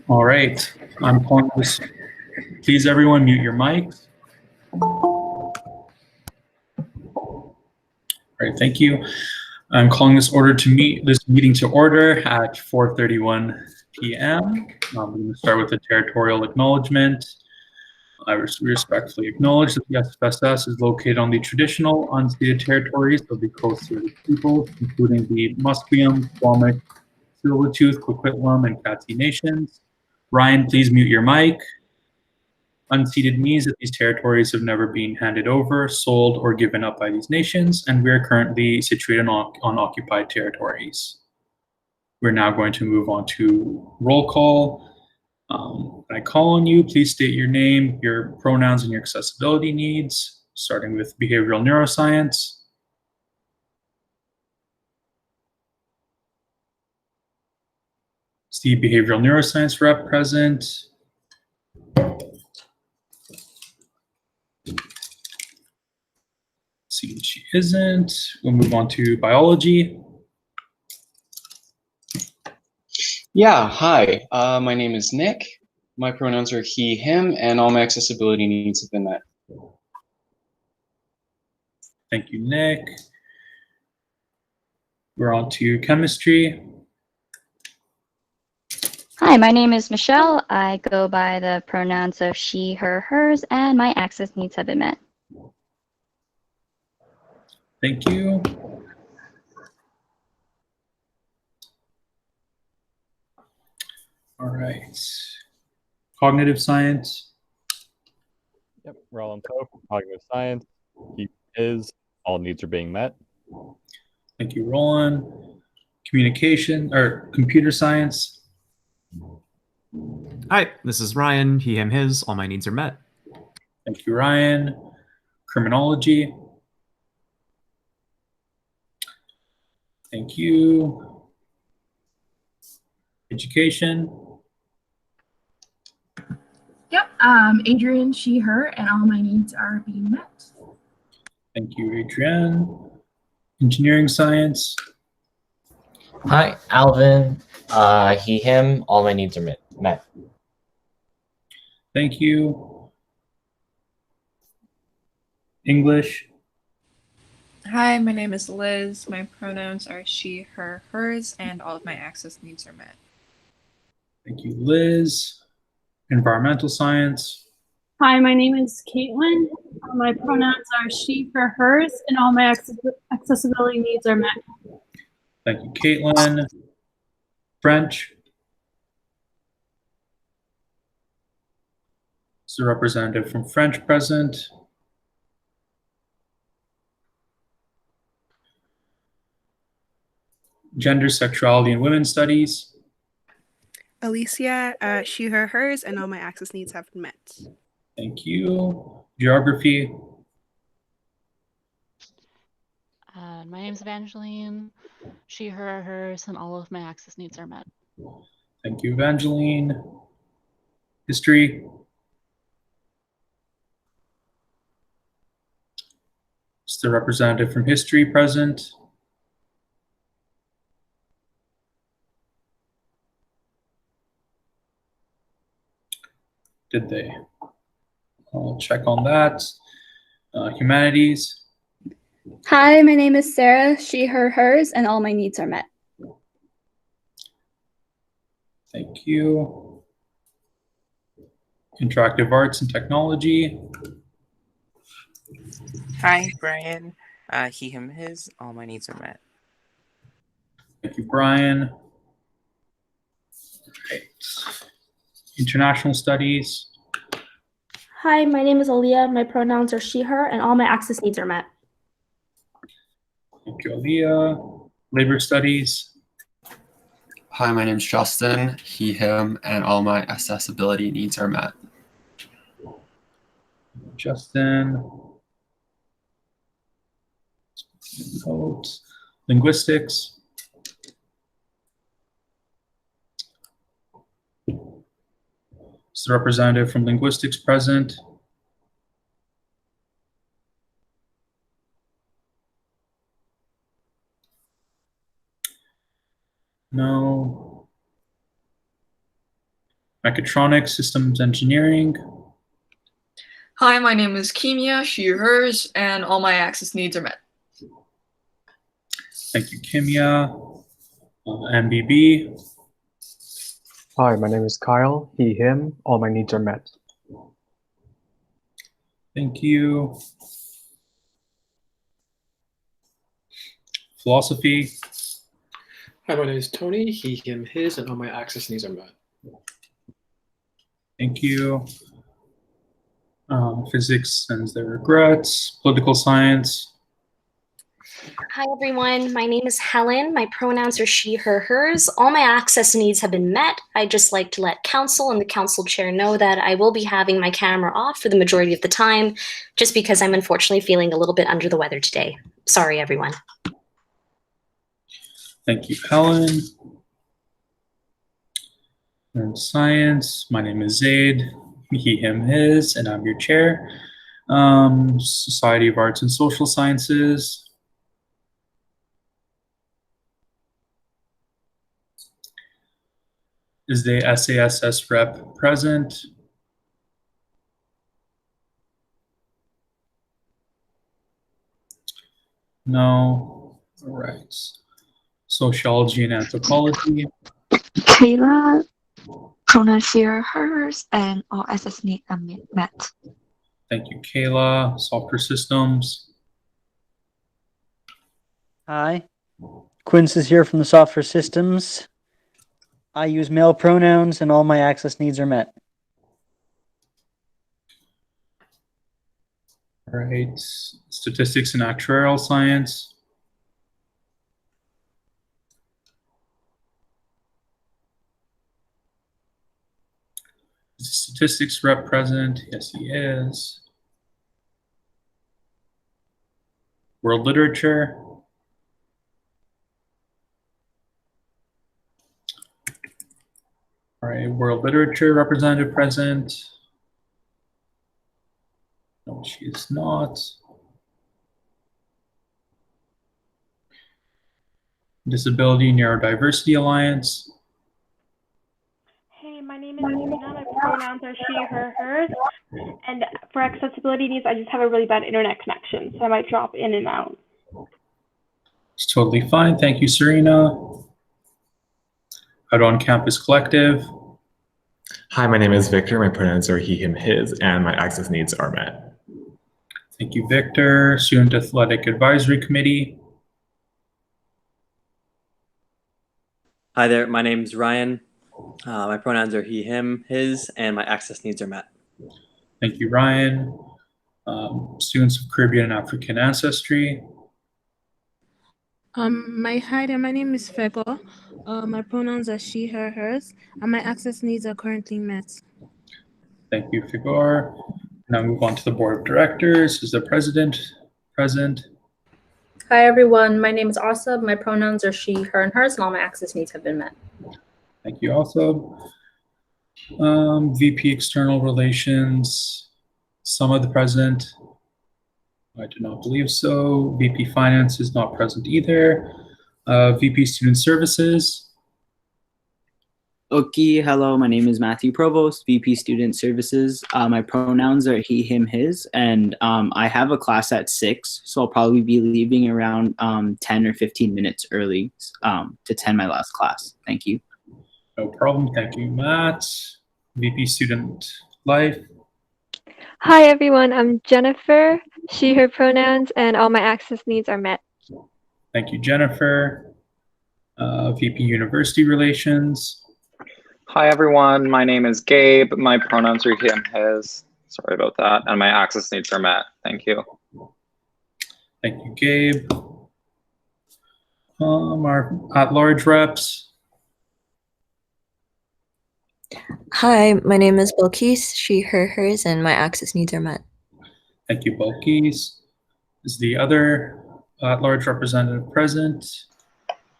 All right, I'm calling this. Please, everyone, mute your mics. All right, thank you. I'm calling this meeting to order at 4:31 p.m. We're going to start with the territorial acknowledgement. I respectfully acknowledge that the SFSS is located on the traditional unceded territories of the Coast Salish peoples, including the Musqueam, Squamish, Tsleil-Waututh, Coquitlam, and Katzie nations. Ryan, please mute your mic. Unceded means that these territories have never been handed over, sold, or given up by these nations, and we are currently situated on occupied territories. We're now going to move on to roll call. When I call on you, please state your name, your pronouns, and your accessibility needs, starting with behavioral neuroscience. Is the behavioral neuroscience rep present? See, she isn't. We'll move on to biology. Yeah, hi. My name is Nick. My pronouns are he, him, and all my accessibility needs have been met. Thank you, Nick. We're on to chemistry. Hi, my name is Michelle. I go by the pronouns of she, her, hers, and my access needs have been met. Thank you. All right. Cognitive science. Yep, Roland Pope, cognitive science. He is, all needs are being met. Thank you, Roland. Communication or computer science. Hi, this is Ryan. He, him, his. All my needs are met. Thank you, Ryan. Criminology. Thank you. Education. Yep, Adrian, she, her, and all my needs are being met. Thank you, Adrienne. Engineering science. Hi, Alvin. He, him. All my needs are met. Thank you. English. Hi, my name is Liz. My pronouns are she, her, hers, and all of my access needs are met. Thank you, Liz. Environmental science. Hi, my name is Caitlin. My pronouns are she, her, hers, and all my accessibility needs are met. Thank you, Caitlin. French. Is the representative from French present? Gender, sexuality, and women's studies. Alicia, she, her, hers, and all my access needs have been met. Thank you. Geography. My name's Evangeline. She, her, hers, and all of my access needs are met. Thank you, Evangeline. History. Is the representative from history present? Did they? I'll check on that. Humanities. Hi, my name is Sarah. She, her, hers, and all my needs are met. Thank you. Interactive arts and technology. Hi, Brian. He, him, his. All my needs are met. Thank you, Brian. Right. International studies. Hi, my name is Aaliyah. My pronouns are she, her, and all my access needs are met. Thank you, Aaliyah. Labor studies. Hi, my name's Justin. He, him, and all my accessibility needs are met. Justin. Note. Linguistics. Is the representative from linguistics present? No. Mechatronics, Systems Engineering. Hi, my name is Kimia, she, hers, and all my access needs are met. Thank you, Kimia. MBB. Hi, my name is Kyle, he, him. All my needs are met. Thank you. Philosophy. Hi, my name is Tony, he, him, his, and all my access needs are met. Thank you. Physics sends their regrets. Political science. Hi, everyone. My name is Helen. My pronouns are she, her, hers. All my access needs have been met. I'd just like to let council and the council chair know that I will be having my camera off for the majority of the time, just because I'm unfortunately feeling a little bit under the weather today. Sorry, everyone. Thank you, Helen. And science. My name is Zaid. He, him, his, and I'm your chair. Society of Arts and Social Sciences. Is the SASS rep present? No. All right. Sociology and anthropology. Kayla, pronoun she, her, hers, and all SS needs are met. Thank you, Kayla. Software systems. Hi, Quince is here from the software systems. I use male pronouns and all my access needs are met. All right. Statistics and actuarial science. Is the statistics rep present? Yes, he is. World literature. All right, world literature representative present. No, she is not. Disability Neurodiversity Alliance. Hey, my name is Nina. My pronouns are she, her, hers. And for accessibility needs, I just have a really bad internet connection, so I might drop in and out. It's totally fine. Thank you, Serena. Out on Campus Collective. Hi, my name is Victor. My pronouns are he, him, his, and my access needs are met. Thank you, Victor. Student Athletic Advisory Committee. Hi there, my name is Ryan. My pronouns are he, him, his, and my access needs are met. Thank you, Ryan. Students of Caribbean and African ancestry. Hi there, my name is Fego. My pronouns are she, her, hers, and my access needs are currently met. Thank you, Figor. Now move on to the Board of Directors. Is the President present? Hi, everyone. My name is Asab. My pronouns are she, her, and hers, and all my access needs have been met. Thank you, Asab. VP External Relations, some of the present. I do not believe so. VP Finance is not present either. VP Student Services. Okay, hello, my name is Matthew Provost, VP Student Services. My pronouns are he, him, his, and I have a class at 6, so I'll probably be leaving around 10 or 15 minutes early to attend my last class. Thank you. No problem. Thank you, Matt. VP Student Life. Hi, everyone. I'm Jennifer, she, her pronouns, and all my access needs are met. Thank you, Jennifer. VP University Relations. Hi, everyone. My name is Gabe. My pronouns are he and his. Sorry about that. And my access needs are met. Thank you. Thank you, Gabe. Our at-large reps. Hi, my name is Bilquis, she, her, hers, and my access needs are met. Thank you, Bilquis. Is the other at-large representative present?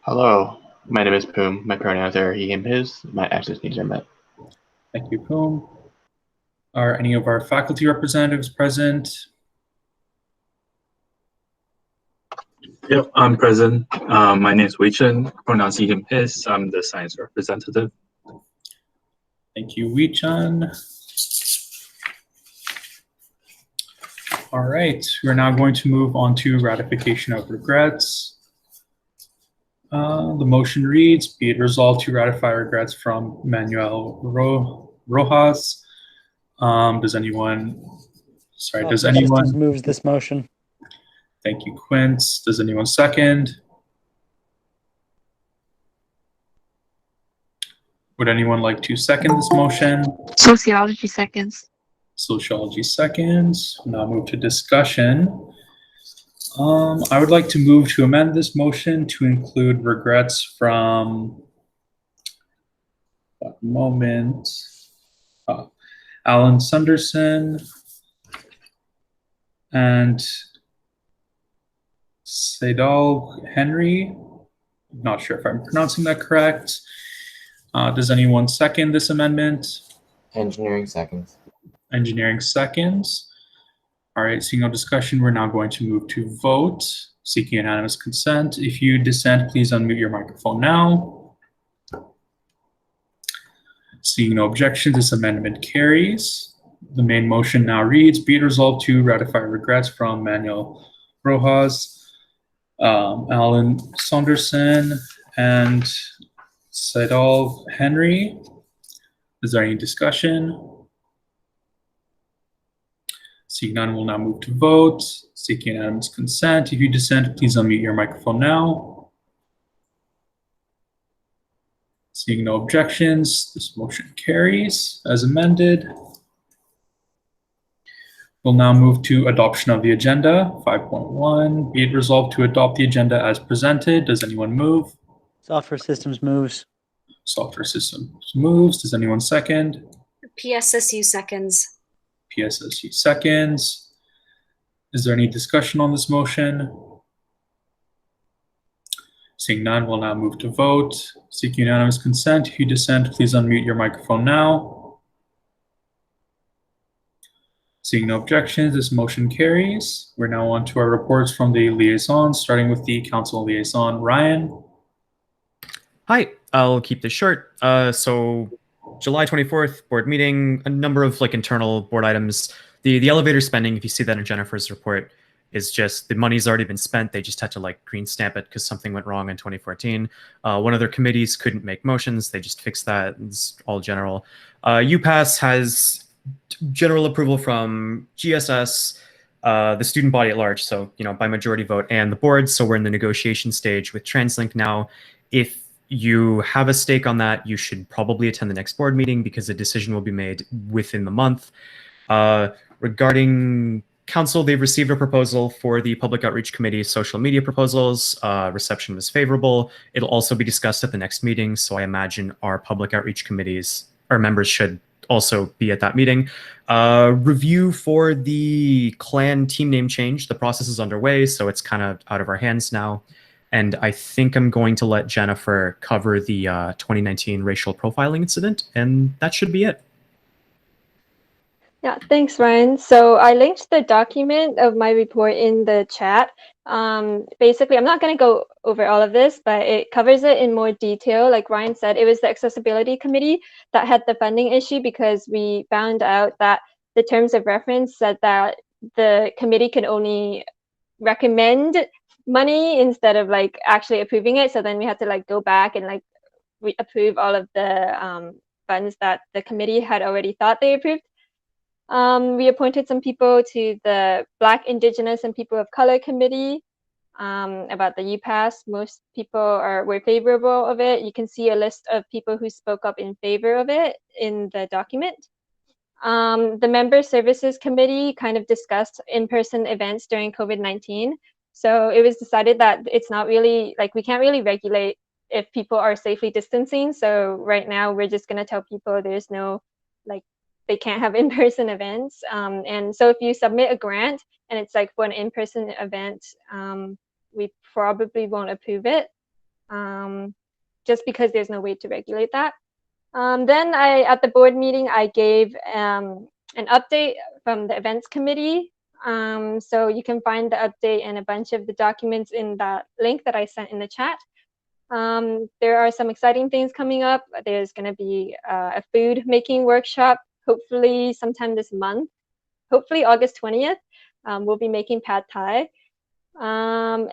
Hello, my name is Poom. My pronouns are he, him, his. My access needs are met. Thank you, Poom. Are any of our faculty representatives present? Yep, I'm present. My name is Wei Chen. Pronouns he, him, his. I'm the science representative. Thank you, Wee-chan. All right, we're now going to move on to ratification of regrets. The motion reads, be it resolved to ratify regrets from Manuel Rojas. Does anyone moves this motion? Thank you, Quince. Does anyone second? Would anyone like to second this motion? Sociology seconds. Sociology seconds. Now move to discussion. I would like to move to amend this motion to include regrets from Alan Sunderson and Seidal Henry. Not sure if I'm pronouncing that correct. Does anyone second this amendment? Engineering seconds. Engineering seconds. All right, seeing no discussion, we're now going to move to vote, seeking unanimous consent. If you dissent, please unmute your microphone now. Seeing no objections, this amendment carries. The main motion now reads, be it resolved to ratify regrets from Manuel Rojas, Alan Saunderson, and Seidal Henry. Is there any discussion? Seeing none, we'll now move to vote. Seeking unanimous consent. If you dissent, please unmute your microphone now. Seeing no objections, this motion carries as amended. We'll now move to adoption of the agenda. 5.1, be it resolved to adopt the agenda as presented. Does anyone move? Software Systems moves. Software Systems moves. Does anyone second? PSSU seconds. PSSU seconds. Is there any discussion on this motion? Seeing none, we'll now move to vote. Seeking unanimous consent. If you dissent, please unmute your microphone now. Seeing no objections, this motion carries. We're now on to our reports from the liaisons, starting with the council liaison. Ryan. Hi, I'll keep this short. So July 24th, board meeting, a number of internal board items. The elevator spending, if you see that in Jennifer's report, is just the money's already been spent. They just had to green stamp it because something went wrong in 2014. One of their committees couldn't make motions. They just fixed that. It's all general. UPass has general approval from GSS, the student body at large, so by majority vote, and the board. So we're in the negotiation stage with TransLink now. If you have a stake on that, you should probably attend the next board meeting because a decision will be made within the month. Regarding council, they've received a proposal for the Public Outreach Committee social media proposals. Reception was favorable. It'll also be discussed at the next meeting, so I imagine our Public Outreach Committees, our members should also be at that meeting. Review for the clan team name change. The process is underway, so it's kind of out of our hands now. And I think I'm going to let Jennifer cover the 2019 racial profiling incident, and that should be it. Yeah, thanks, Ryan. So I linked the document of my report in the chat. Basically, I'm not going to go over all of this, but it covers it in more detail. Like Ryan said, it was the Accessibility Committee that had the funding issue because we found out that the terms of reference said that the committee can only recommend money instead of actually approving it. So then we had to go back and approve all of the funds that the committee had already thought they approved. We appointed some people to the Black, Indigenous, and People of Color Committee about the UPass. Most people were favorable of it. You can see a list of people who spoke up in favor of it in the document. The Member Services Committee kind of discussed in-person events during COVID-19. So it was decided that it's not really, we can't really regulate if people are safely distancing. So right now we're just going to tell people there's no, they can't have in-person events. And so if you submit a grant and it's for an in-person event, we probably won't approve it just because there's no way to regulate that. Then at the board meeting, I gave an update from the events committee. So you can find the update and a bunch of the documents in that link that I sent in the chat. There are some exciting things coming up. There's going to be a food making workshop, hopefully sometime this month, hopefully August 20th. We'll be making pad thai.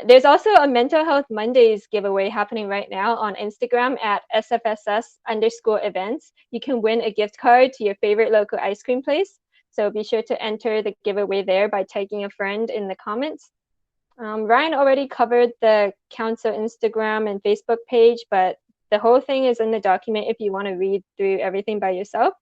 There's also a Mental Health Mondays giveaway happening right now on Instagram at SFSS_events. You can win a gift card to your favorite local ice cream place. So be sure to enter the giveaway there by tagging a friend in the comments. Ryan already covered the council Instagram and Facebook page, but the whole thing is in the document if you want to read through everything by yourself.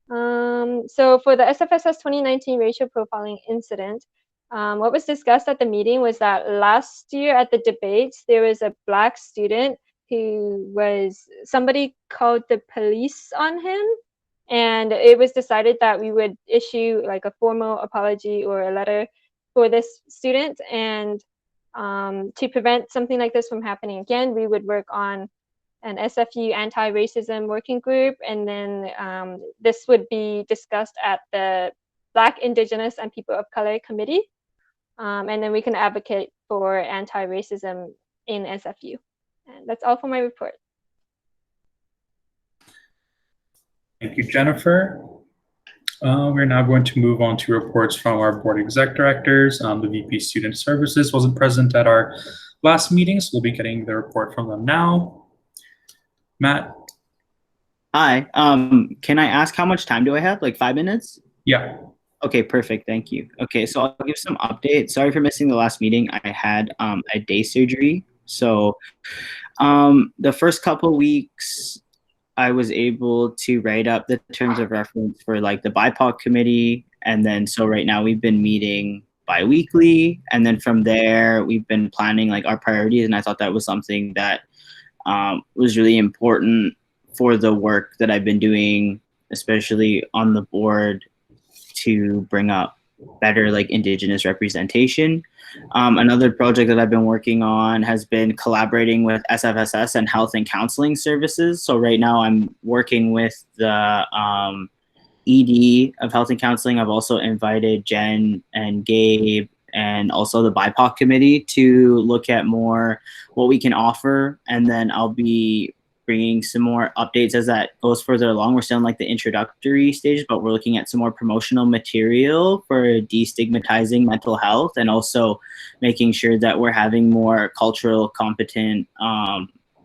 So for the SFSS 2019 racial profiling incident, what was discussed at the meeting was that last year at the debates, there was a Black student somebody called the police on him. And it was decided that we would issue like a formal apology or a letter for this student. And to prevent something like this from happening again, we would work on an SFU anti-racism working group. And then this would be discussed at the Black, Indigenous, and People of Color Committee. And then we can advocate for anti-racism in SFU. And that's all for my report. Thank you, Jennifer. We're now going to move on to reports from our board exec directors. The VP Student Services wasn't present at our last meeting, so we'll be getting the report from them now. Matt? Hi. Can I ask how much time do I have? Like 5 minutes? Yeah. Okay, perfect. Thank you. Okay, so I'll give some updates. Sorry for missing the last meeting. I had a day surgery. So the first couple weeks, I was able to write up the terms of reference for like the BIPOC committee. And then so right now we've been meeting bi-weekly. And then from there, we've been planning like our priorities. And I thought that was something that was really important for the work that I've been doing, especially on the board, to bring up better like Indigenous representation. Another project that I've been working on has been collaborating with SFSS and health and counseling services. So right now I'm working with the ED of health and counseling. I've also invited Jen and Gabe and also the BIPOC committee to look at more what we can offer. And then I'll be bringing some more updates as that goes further along. We're still in like the introductory stage, but we're looking at some more promotional material for destigmatizing mental health and also making sure that we're having more cultural competent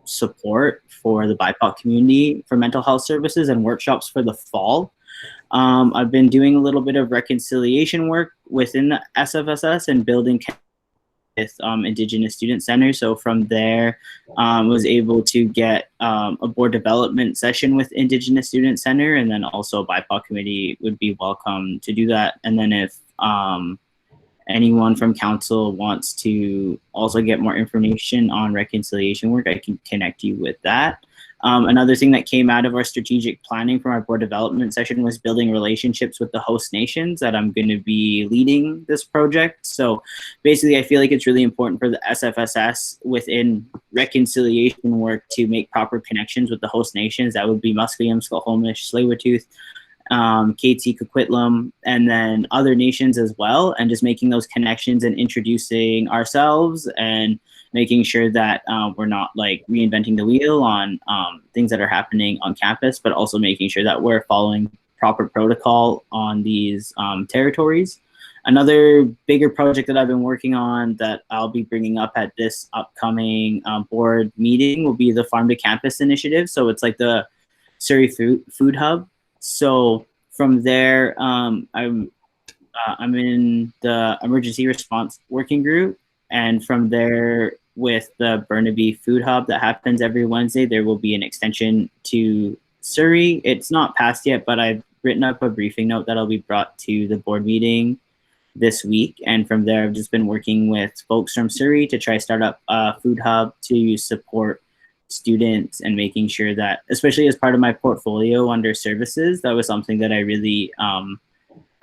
support for the BIPOC community for mental health services and workshops for the fall. I've been doing a little bit of reconciliation work within the SFSS and building with Indigenous Student Center. So from there, was able to get a board development session with Indigenous Student Center, and then also BIPOC committee would be welcome to do that. And then if anyone from council wants to also get more information on reconciliation work, I can connect you with that. Another thing that came out of our strategic planning from our board development session was building relationships with the host nations that I'm going to be leading this project. So basically, I feel like it's really important for the SFSS within reconciliation work to make proper connections with the host nations. That would be Musqueam, Squamish, Tsleil-Waututh, Katzie, Coquitlam, and then other nations as well, and just making those connections and introducing ourselves and making sure that we're not like reinventing the wheel on things that are happening on campus, but also making sure that we're following proper protocol on these territories. Another bigger project that I've been working on that I'll be bringing up at this upcoming board meeting will be the Farm to Campus initiative. So it's like the Surrey Food Hub. So from there, I'm in the emergency response working group. And from there, with the Burnaby Food Hub that happens every Wednesday, there will be an extension to Surrey. It's not passed yet, but I've written up a briefing note that'll be brought to the board meeting this week. And from there, I've just been working with folks from Surrey to try start up a food hub to support students and making sure that, especially as part of my portfolio under services, that was something that I really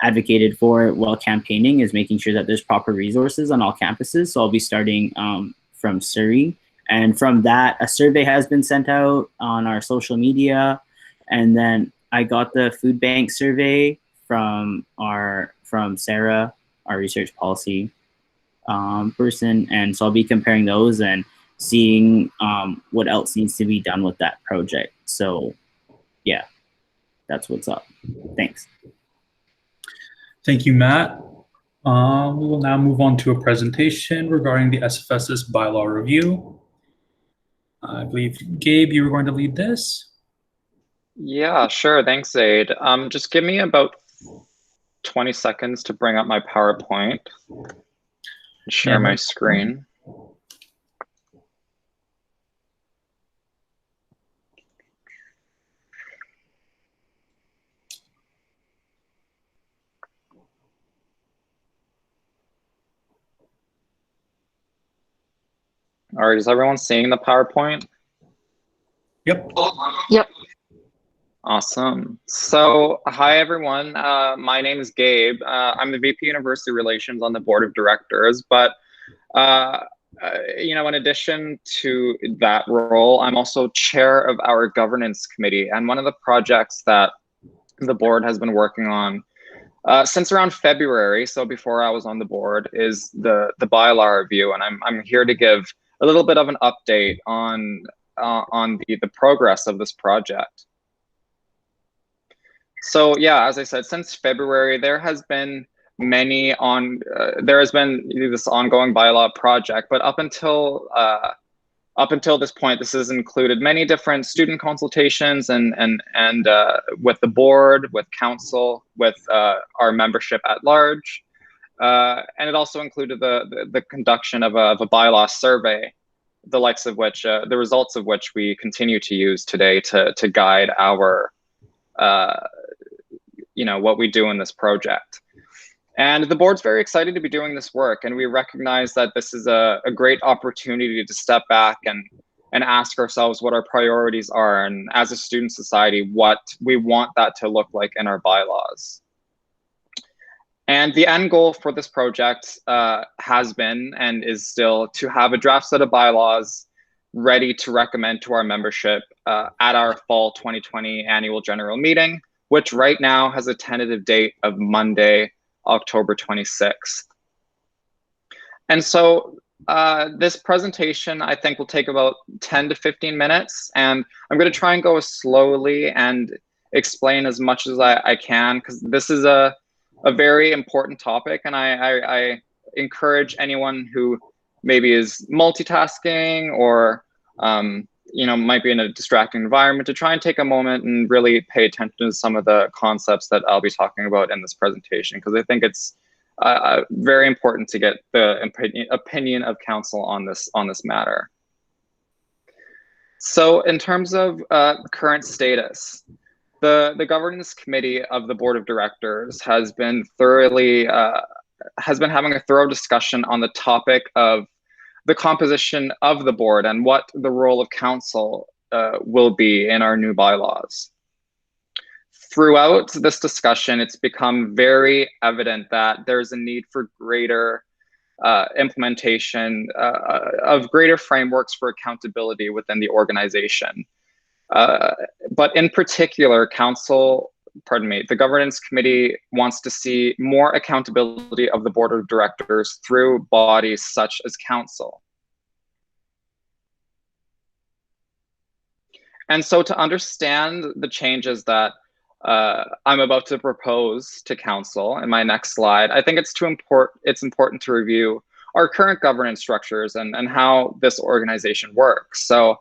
advocated for while campaigning, is making sure that there's proper resources on all campuses. So I'll be starting from Surrey. And from that, a survey has been sent out on our social media. And then I got the food bank survey from Sarah, our research policy person. And so I'll be comparing those and seeing what else needs to be done with that project. So yeah, that's what's up. Thanks. Thank you, Matt. We will now move on to a presentation regarding the SFSS bylaw review. I believe, Gabe, you were going to lead this. Yeah, sure. Thanks, Zaid. Just give me about 20 seconds to bring up my PowerPoint and share my screen. All right, is everyone seeing the PowerPoint? Yep. Yep. Awesome. So, hi everyone. My name is Gabe. I'm the VP University Relations on the Board of Directors. But, you know, in addition to that role, I'm also chair of our governance committee. And one of the projects that the board has been working on since around February, so before I was on the board, is the bylaw review. And I'm here to give a little bit of an update on the progress of this project. So yeah, as I said, since February, there has been this ongoing bylaw project, but up until this point, this has included many different student consultations and with the board, with council, with our membership at large. And it also included the conduction of a bylaw survey, the likes of which, the results of which we continue to use today to guide our, you know, what we do in this project. And the board's very excited to be doing this work, and we recognize that this is a great opportunity to step back and ask ourselves what our priorities are, and as a student society, what we want that to look like in our bylaws. And the end goal for this project has been and is still to have a draft set of bylaws ready to recommend to our membership at our fall 2020 annual general meeting, which right now has a tentative date of Monday, October 26th. And so this presentation, I think, will take about 10 to 15 minutes, and I'm going to try and go as slowly and explain as much as I can, because this is a very important topic, and I encourage anyone who maybe is multitasking or you know, might be in a distracting environment to try and take a moment and really pay attention to some of the concepts that I'll be talking about in this presentation, because I think it's very important to get the opinion of council on this matter. So in terms of current status, the governance committee of the board of directors has been having a thorough discussion on the topic of the composition of the board and what the role of council will be in our new bylaws. Throughout this discussion, it's become very evident that there's a need for greater implementation of greater frameworks for accountability within the organization. But in particular, the governance committee wants to see more accountability of the board of directors through bodies such as council. And so to understand the changes that I'm about to propose to council in my next slide, I think it's important to review our current governance structures and how this organization works. So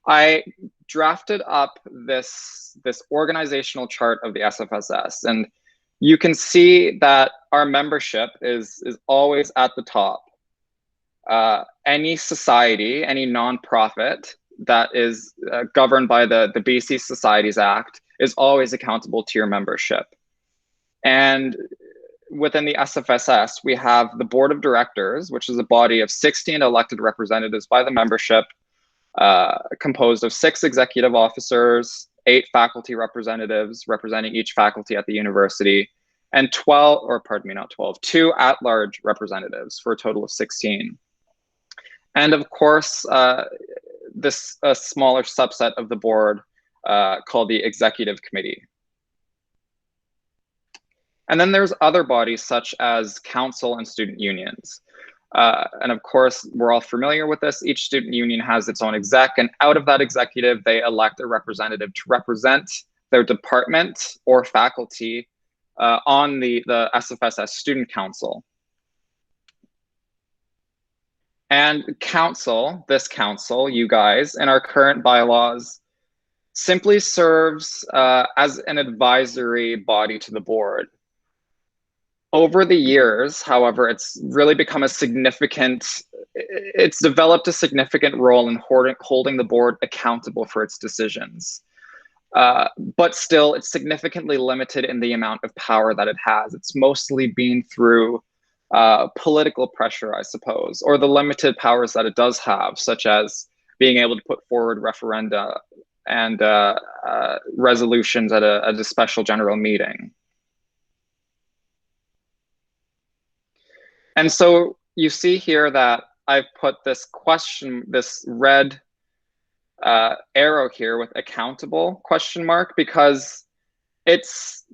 I drafted up this organizational chart of the SFSS, and you can see that our membership is always at the top. Any society, any nonprofit that is governed by the BC Societies Act is always accountable to your membership. And within the SFSS, we have the board of directors, which is a body of 16 elected representatives by the membership, composed of 6 executive officers, 8 faculty representatives representing each faculty at the university, and 2 at-large representatives for a total of 16. And of course, this smaller subset of the board called the executive committee. And then there's other bodies such as council and student unions. And of course, we're all familiar with this. Each student union has its own exec, and out of that executive, they elect a representative to represent their department or faculty on the SFSS Student Council. And this council, you guys, in our current bylaws, simply serves as an advisory body to the board. Over the years, however, it's really become it's developed a significant role in holding the board accountable for its decisions. But still, it's significantly limited in the amount of power that it has. It's mostly been through political pressure, I suppose, or the limited powers that it does have, such as being able to put forward referenda and resolutions at a special general meeting. And so you see here that I've put this red arrow here with accountable ? Because it's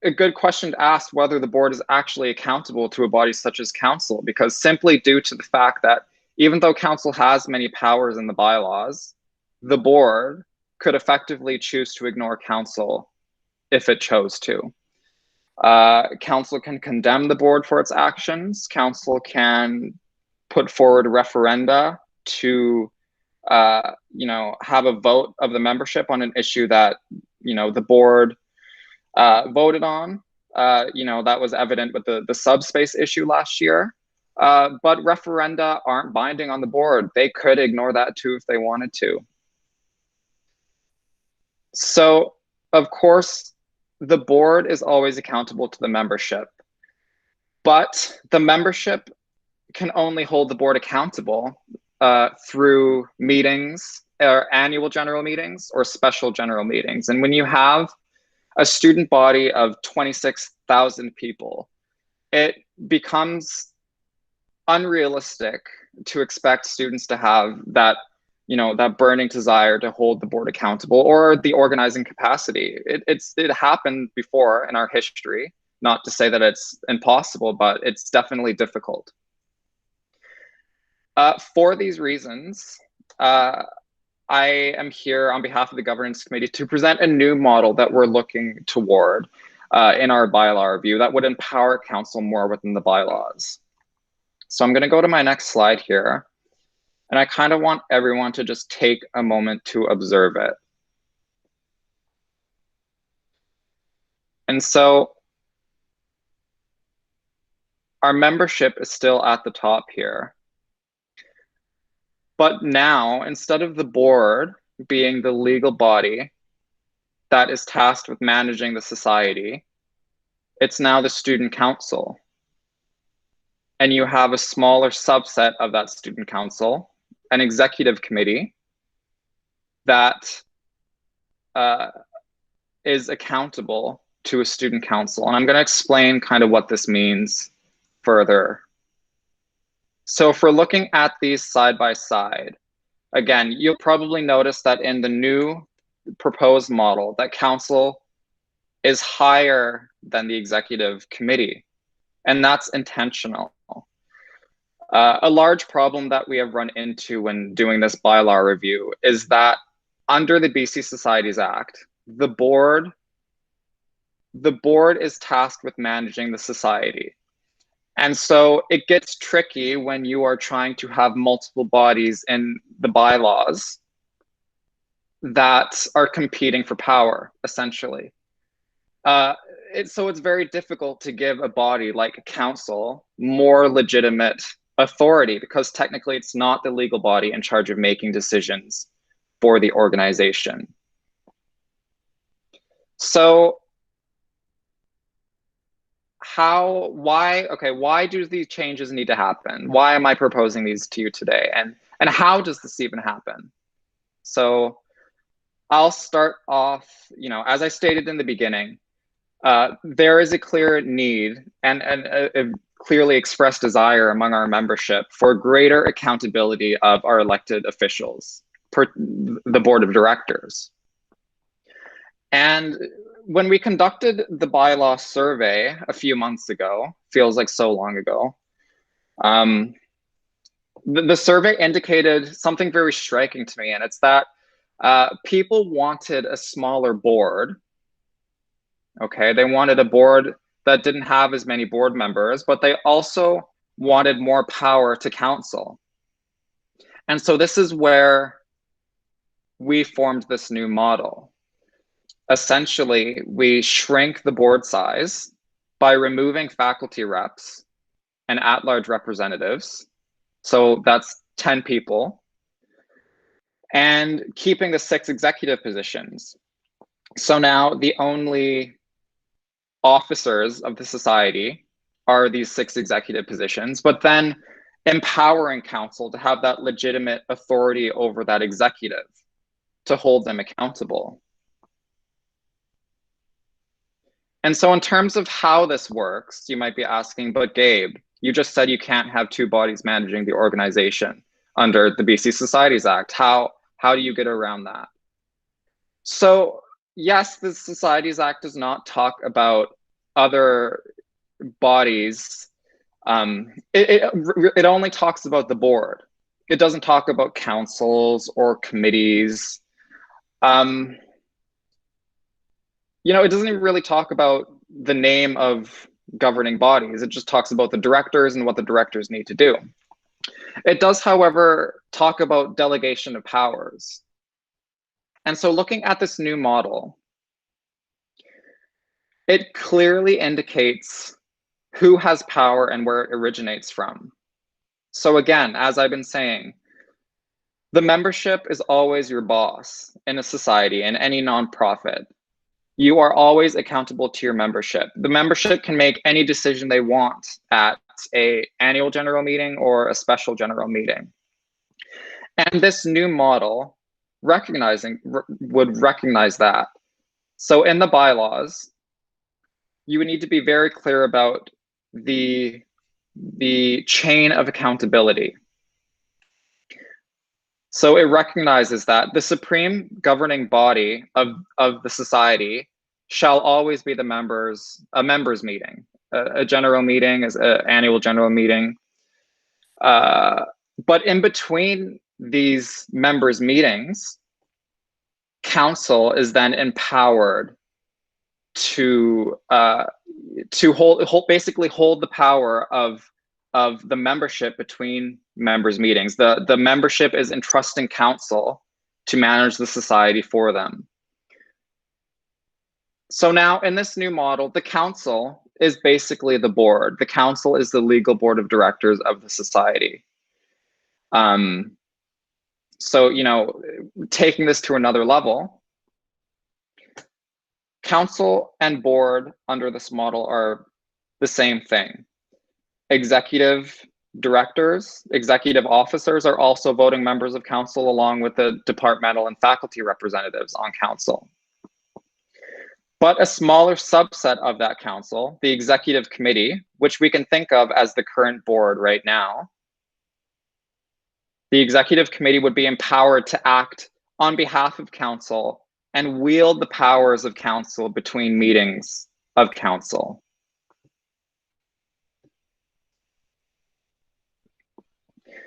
a good question to ask whether the board is actually accountable to a body such as council, because simply due to the fact that even though council has many powers in the bylaws, the board could effectively choose to ignore council if it chose to. Council can condemn the board for its actions. Council can put forward referenda to have a vote of the membership on an issue that the board voted on. That was evident with the subspace issue last year. But referenda aren't binding on the board. They could ignore that too if they wanted to. So, of course, the board is always accountable to the membership, but the membership can only hold the board accountable through meetings, or annual general meetings, or special general meetings. And when you have a student body of 26,000 people, it becomes unrealistic to expect students to have that that burning desire to hold the board accountable, or the organizing capacity. It happened before in our history. Not to say that it's impossible, but it's definitely difficult. For these reasons, I am here on behalf of the Governance Committee to present a new model that we're looking toward in our bylaw review that would empower council more within the bylaws. So I'm going to go to my next slide here. And I kind of want everyone to just take a moment to observe it. And so our membership is still at the top here. But now, instead of the board being the legal body that is tasked with managing the society, it's now the student council. And you have a smaller subset of that student council, an executive committee that is accountable to a student council. And I'm going to explain kind of what this means further. So if we're looking at these side by side, again, you'll probably notice that in the new proposed model, that council is higher than the executive committee, and that's intentional. A large problem that we have run into when doing this bylaw review is that under the BC Societies Act, the board is tasked with managing the society. And so it gets tricky when you are trying to have multiple bodies in the bylaws that are competing for power, essentially. So it's very difficult to give a body like a council more legitimate authority, because technically it's not the legal body in charge of making decisions for the organization. So why do these changes need to happen? Why am I proposing these to you today? And how does this even happen? So I'll start off, as I stated in the beginning, there is a clear need and a clearly expressed desire among our membership for greater accountability of our elected officials, the board of directors. And when we conducted the bylaw survey a few months ago, feels like so long ago, the survey indicated something very striking to me, and it's that people wanted a smaller board. Okay, they wanted a board that didn't have as many board members, but they also wanted more power to council. And so this is where we formed this new model. Essentially, we shrink the board size by removing faculty reps and at-large representatives. So that's 10 people, and keeping the 6 executive positions. So now the only officers of the society are these 6 executive positions, but then empowering council to have that legitimate authority over that executive to hold them accountable. And so in terms of how this works, you might be asking, but Gabe, you just said you can't have 2 bodies managing the organization under the BC Societies Act. How do you get around that? So yes, the Societies Act does not talk about other bodies. It only talks about the board. It doesn't talk about councils or committees. You know, it doesn't even really talk about the name of governing bodies. It just talks about the directors and what the directors need to do. It does, however, talk about delegation of powers. And so looking at this new model, it clearly indicates who has power and where it originates from. So again, as I've been saying, the membership is always your boss in a society, in any nonprofit. You are always accountable to your membership. The membership can make any decision they want at an annual general meeting or a special general meeting. And this new model would recognize that. So in the bylaws, you would need to be very clear about the chain of accountability. So it recognizes that the supreme governing body of the society shall always be a members meeting. A general meeting is an annual general meeting. But in between these members' meetings, council is then empowered to basically hold the power of the membership between members' meetings. The membership is entrusting council to manage the society for them. So now in this new model, the council is basically the board. The council is the legal board of directors of the society. So, you know, taking this to another level, council and board under this model are the same thing. Executive directors, executive officers are also voting members of council, along with the departmental and faculty representatives on council. But a smaller subset of that council, the executive committee, which we can think of as the current board right now, the executive committee would be empowered to act on behalf of council and wield the powers of council between meetings of council.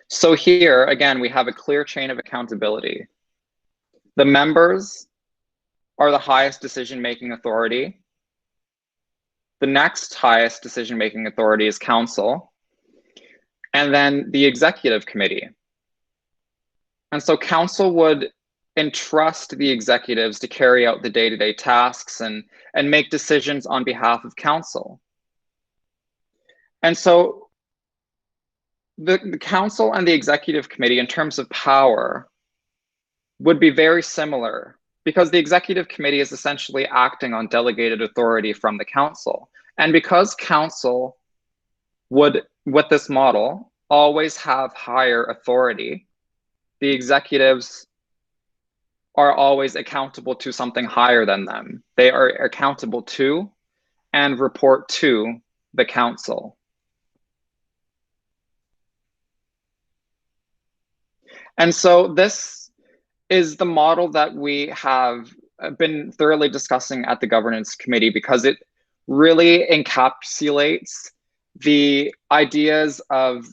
So here, again, we have a clear chain of accountability. The members are the highest decision-making authority. The next highest decision-making authority is council, and then the executive committee. And so council would entrust the executives to carry out the day-to-day tasks and make decisions on behalf of council. And so the council and the executive committee, in terms of power, would be very similar, because the executive committee is essentially acting on delegated authority from the council. And because council would, with this model, always have higher authority, the executives are always accountable to something higher than them. They are accountable to and report to the council. And so this is the model that we have been thoroughly discussing at the governance committee, because it really encapsulates the ideas of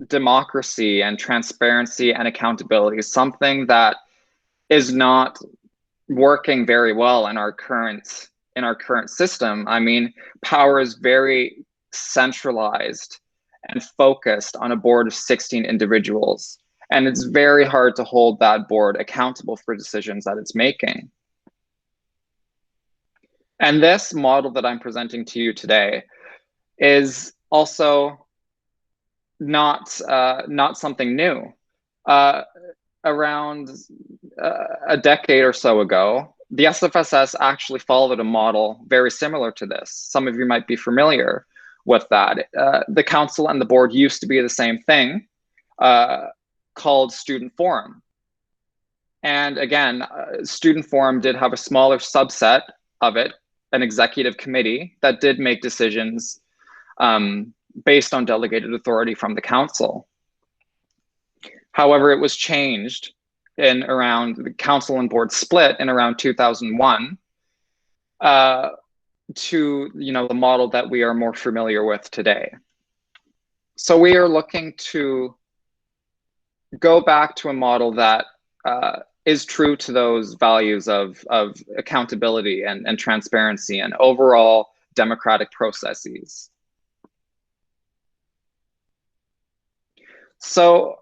democracy and transparency and accountability, something that is not working very well in our current system. I mean, power is very centralized and focused on a board of 16 individuals, and it's very hard to hold that board accountable for decisions that it's making. And this model that I'm presenting to you today is also not something new. Around a decade or so ago, the SFSS actually followed a model very similar to this. Some of you might be familiar with that. The council and the board used to be the same thing, called Student Forum. And again, Student Forum did have a smaller subset of it, an executive committee that did make decisions based on delegated authority from the council. However, it was changed in around the council and board split in around 2001 to the model that we are more familiar with today. So we are looking to go back to a model that is true to those values of accountability and transparency and overall democratic processes. So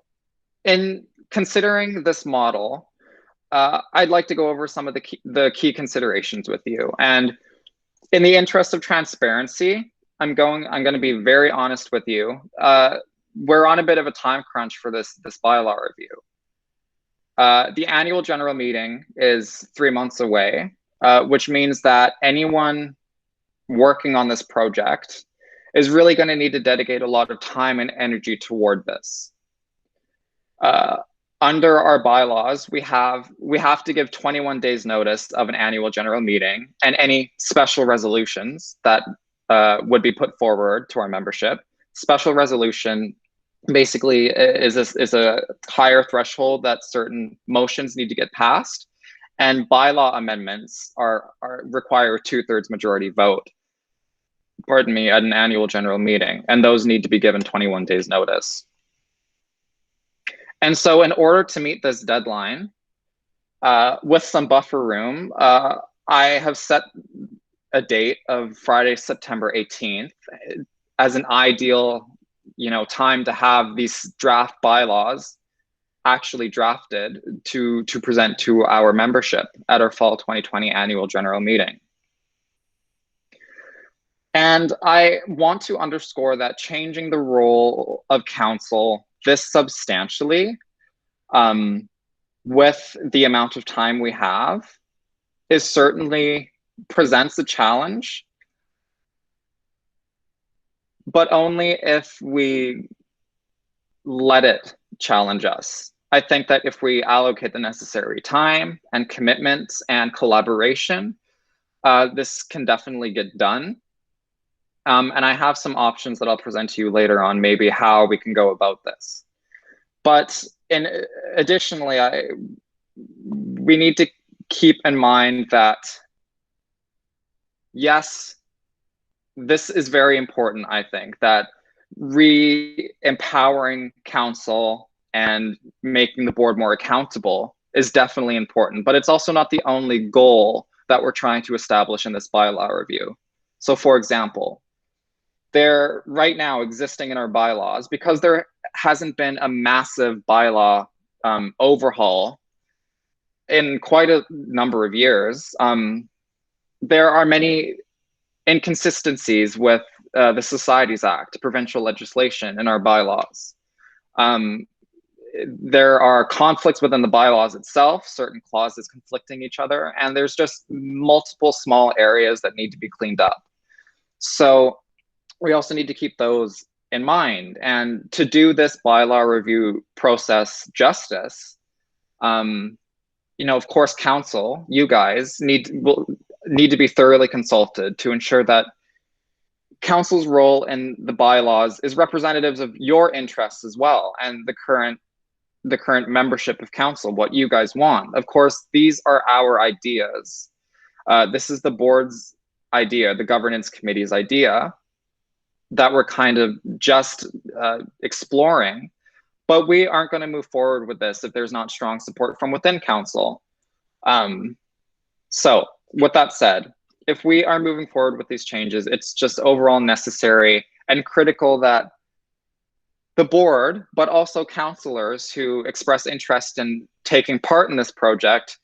in considering this model, I'd like to go over some of the key considerations with you. And in the interest of transparency, I'm going to be very honest with you. We're on a bit of a time crunch for this bylaw review. The annual general meeting is 3 months away, which means that anyone working on this project is really going to need to dedicate a lot of time and energy toward this. Under our bylaws, we have to give 21 days notice of an annual general meeting and any special resolutions that would be put forward to our membership. Special resolution basically is a higher threshold that certain motions need to get passed, and bylaw amendments require a 2/3 majority vote, at an annual general meeting, and those need to be given 21 days notice. And so in order to meet this deadline, with some buffer room, I have set a date of Friday, September 18th as an ideal time to have these draft bylaws actually drafted to present to our membership at our fall 2020 annual general meeting. And I want to underscore that changing the role of council this substantially with the amount of time we have is certainly presents a challenge, but only if we let it challenge us. I think that if we allocate the necessary time and commitments and collaboration, this can definitely get done. And I have some options that I'll present to you later on, maybe how we can go about this. But additionally, we need to keep in mind that, yes, this is very important, I think, that empowering council and making the board more accountable is definitely important, but it's also not the only goal that we're trying to establish in this bylaw review. So for example, they're right now existing in our bylaws because there hasn't been a massive bylaw overhaul in quite a number of years. There are many inconsistencies with the Societies Act, provincial legislation in our bylaws. There are conflicts within the bylaws itself, certain clauses conflicting each other, and there's just multiple small areas that need to be cleaned up. So we also need to keep those in mind. And to do this bylaw review process justice, of course, council, you guys will need to be thoroughly consulted to ensure that council's role in the bylaws is representatives of your interests as well, and the current membership of council, what you guys want. Of course, these are our ideas. This is the board's idea, the governance committee's idea. that we're kind of just exploring, but we aren't going to move forward with this if there's not strong support from within council. So with that said, if we are moving forward with these changes, it's just overall necessary and critical that the board, but also councillors who express interest in taking part in this project,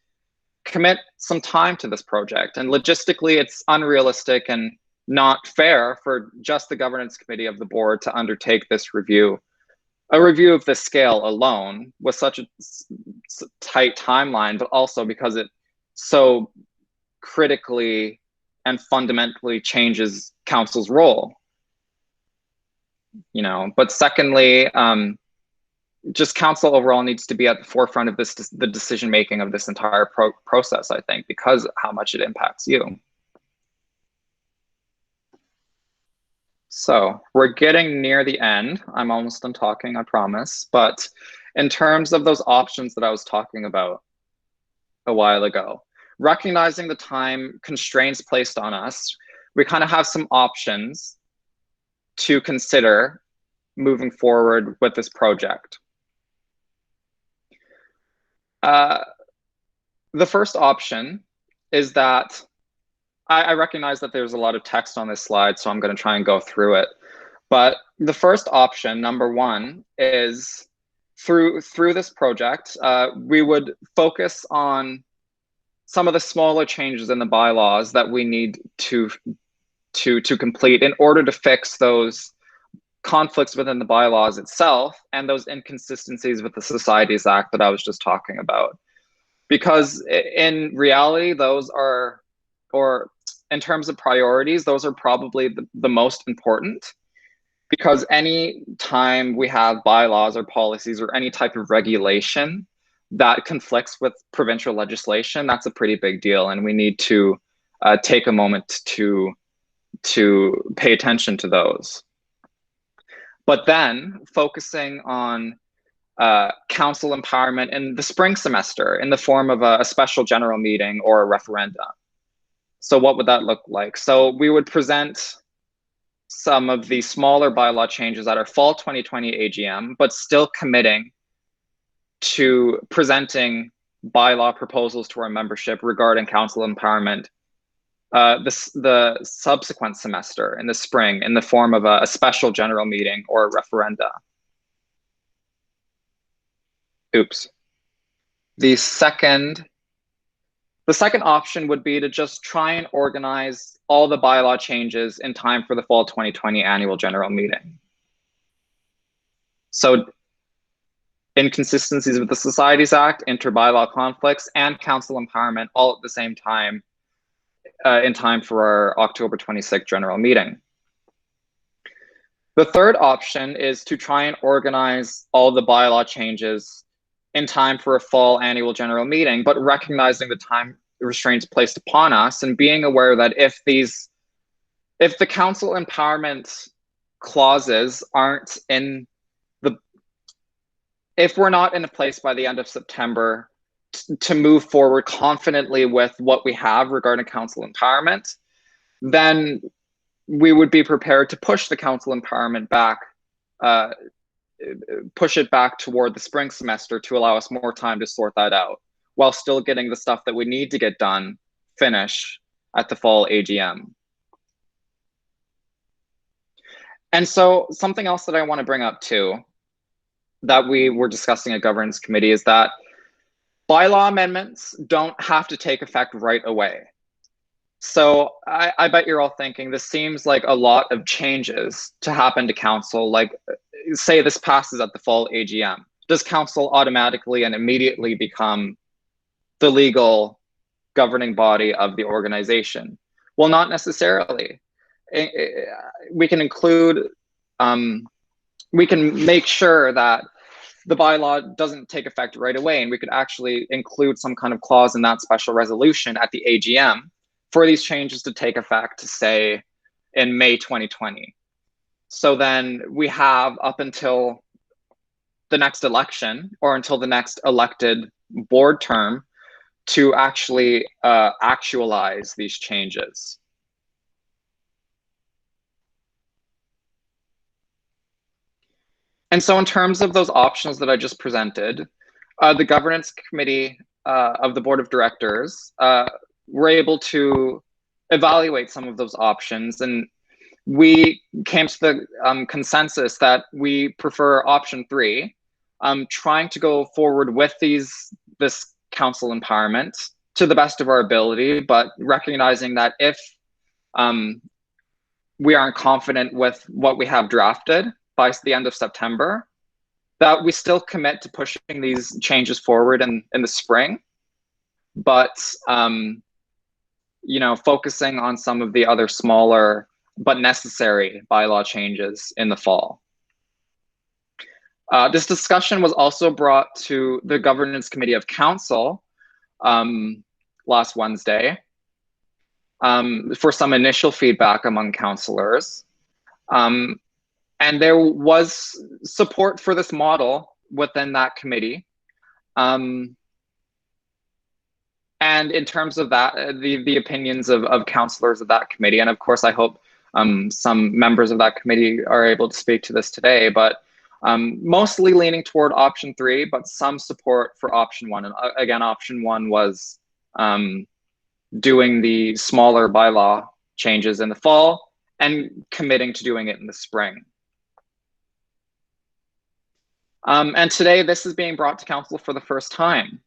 commit some time to this project. And logistically, it's unrealistic and not fair for just the governance committee of the board to undertake this review. A review of this scale alone with such a tight timeline, but also because it so critically and fundamentally changes council's role. But secondly, just council overall needs to be at the forefront of the decision making of this entire process, I think, because of how much it impacts you. So we're getting near the end. I'm almost done talking, I promise. But in terms of those options that I was talking about a while ago, recognizing the time constraints placed on us, we kind of have some options to consider moving forward with this project. The first option is that I recognize that there's a lot of text on this slide, so I'm going to try and go through it. But the first option, number one, is through this project, we would focus on some of the smaller changes in the bylaws that we need to complete in order to fix those conflicts within the bylaws itself and those inconsistencies with the Societies Act that I was just talking about. Because in reality, those are, or in terms of priorities, those are probably the most important, because any time we have bylaws or policies or any type of regulation that conflicts with provincial legislation, that's a pretty big deal, and we need to take a moment to pay attention to those. But then focusing on council empowerment in the spring semester in the form of a special general meeting or a referendum. So what would that look like? So we would present some of the smaller bylaw changes at our fall 2020 AGM, but still committing to presenting bylaw proposals to our membership regarding council empowerment the subsequent semester in the spring in the form of a special general meeting or a referenda. Oops. The second option would be to just try and organize all the bylaw changes in time for the fall 2020 annual general meeting. So inconsistencies with the Societies Act, inter-bylaw conflicts, and council empowerment all at the same time in time for our October 26th general meeting. The third option is to try and organize all the bylaw changes in time for a fall annual general meeting, but recognizing the time restraints placed upon us and being aware that if the council empowerment clauses aren't in if we're not in a place by the end of September to move forward confidently with what we have regarding council empowerment, then we would be prepared to push the council empowerment back, push it back toward the spring semester to allow us more time to sort that out, while still getting the stuff that we need to get done, finish at the fall AGM. And so something else that I want to bring up too, that we were discussing at governance committee, is that bylaw amendments don't have to take effect right away. So I bet you're all thinking this seems like a lot of changes to happen to council. Like, say this passes at the fall AGM. Does council automatically and immediately become the legal governing body of the organization? Well, not necessarily. We can include, we can make sure that the bylaw doesn't take effect right away, and we could actually include some kind of clause in that special resolution at the AGM for these changes to take effect, say, in May 2020. So then we have up until the next election or until the next elected board term to actually actualize these changes. And so in terms of those options that I just presented, the governance committee of the board of directors were able to evaluate some of those options, and we came to the consensus that we prefer option 3, trying to go forward with this council empowerment to the best of our ability, but recognizing that if we aren't confident with what we have drafted by the end of September, that we still commit to pushing these changes forward in the spring, but focusing on some of the other smaller but necessary bylaw changes in the fall. This discussion was also brought to the Governance Committee of Council last Wednesday for some initial feedback among councillors. And there was support for this model within that committee. And in terms of that, the opinions of councillors of that committee, and of course, I hope some members of that committee are able to speak to this today, but mostly leaning toward option 3, but some support for option 1. And again, option 1 was doing the smaller bylaw changes in the fall and committing to doing it in the spring. And today, this is being brought to council for the first time.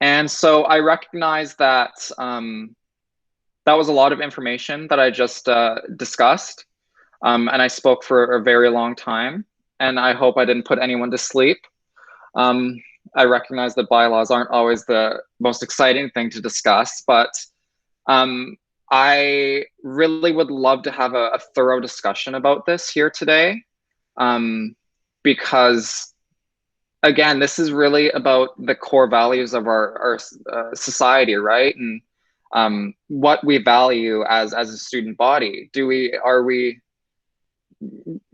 And so I recognize that that was a lot of information that I just discussed. And I spoke for a very long time. And I hope I didn't put anyone to sleep. I recognize that bylaws aren't always the most exciting thing to discuss, but I really would love to have a thorough discussion about this here today. Because again, this is really about the core values of our society, right? And what we value as a student body.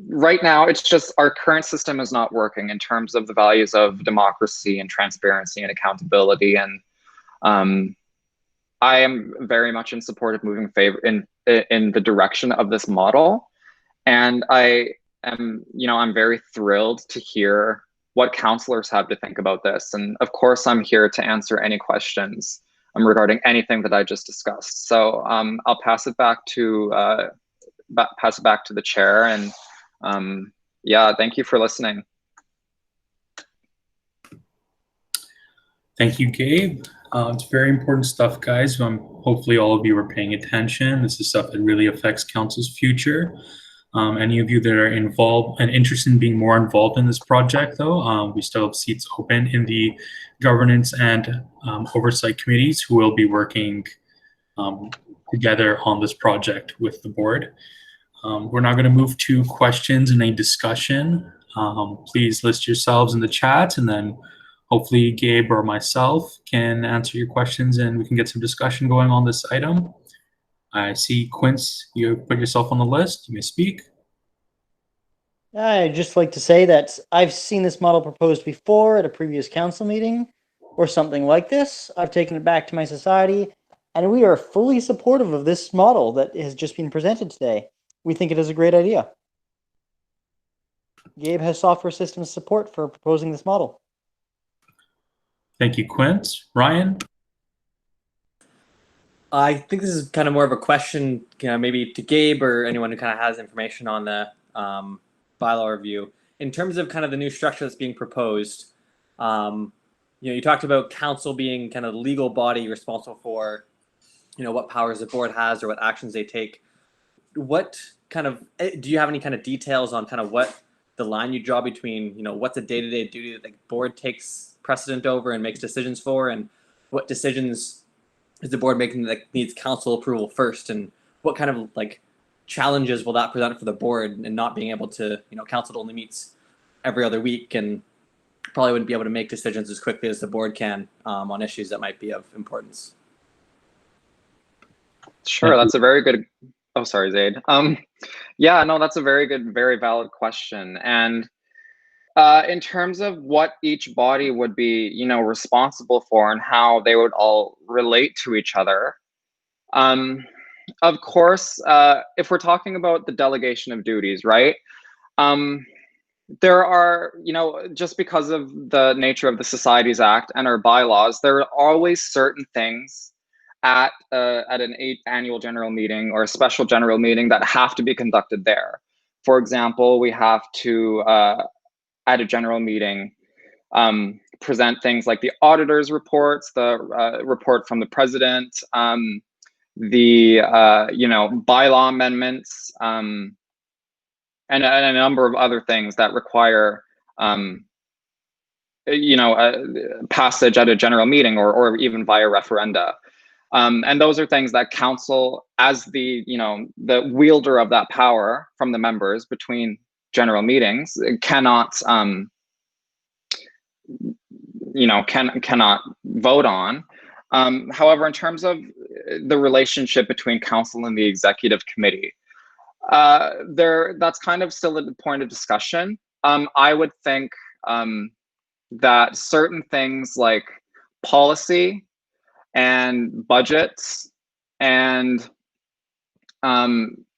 Right now, it's just our current system is not working in terms of the values of democracy and transparency and accountability. And I am very much in support of moving in the direction of this model. And I'm very thrilled to hear what councillors have to think about this. And of course, I'm here to answer any questions regarding anything that I just discussed. So I'll pass it back to the chair. And yeah, thank you for listening. Thank you, Gabe. It's very important stuff, guys. Hopefully all of you are paying attention. This is stuff that really affects council's future. Any of you that are involved and interested in being more involved in this project, though, we still have seats open in the governance and oversight committees who will be working together on this project with the board. We're now going to move to questions and a discussion. Please list yourselves in the chat, and then hopefully Gabe or myself can answer your questions and we can get some discussion going on this item. I see Quince, you put yourself on the list. You may speak. I'd just like to say that I've seen this model proposed before at a previous council meeting or something like this. I've taken it back to my society, and we are fully supportive of this model that has just been presented today. We think it is a great idea. Gabe has software systems support for proposing this model. Thank you, Quince. Ryan? I think this is kind of more of a question, maybe to Gabe or anyone who kind of has information on the bylaw review. In terms of kind of the new structure that's being proposed, you talked about council being kind of the legal body responsible for, what powers the board has or what actions they take. What kind of, do you have any kind of details on kind of what the line you draw between, what's a day-to-day duty that the board takes precedent over and makes decisions for, and what decisions is the board making that needs council approval first, and what kind of challenges will that present for the board and not being able to, council only meets every other week and probably wouldn't be able to make decisions as quickly as the board can on issues that might be of importance. Sure, that's a very good, oh, sorry, Zaid. Yeah, no, that's a very good, very valid question. And in terms of what each body would be, responsible for and how they would all relate to each other, of course, if we're talking about the delegation of duties, right? there are, just because of the nature of the Societies Act and our bylaws, there are always certain things at an annual general meeting or a special general meeting that have to be conducted there. For example, we have to, at a general meeting, present things like the auditor's reports, the report from the president, the bylaw amendments, and a number of other things that require passage at a general meeting or even via referenda. And those are things that council, as the wielder of that power from the members between general meetings, cannot cannot vote on. However, in terms of the relationship between council and the executive committee, that's kind of still a point of discussion. I would think that certain things like policy and budgets and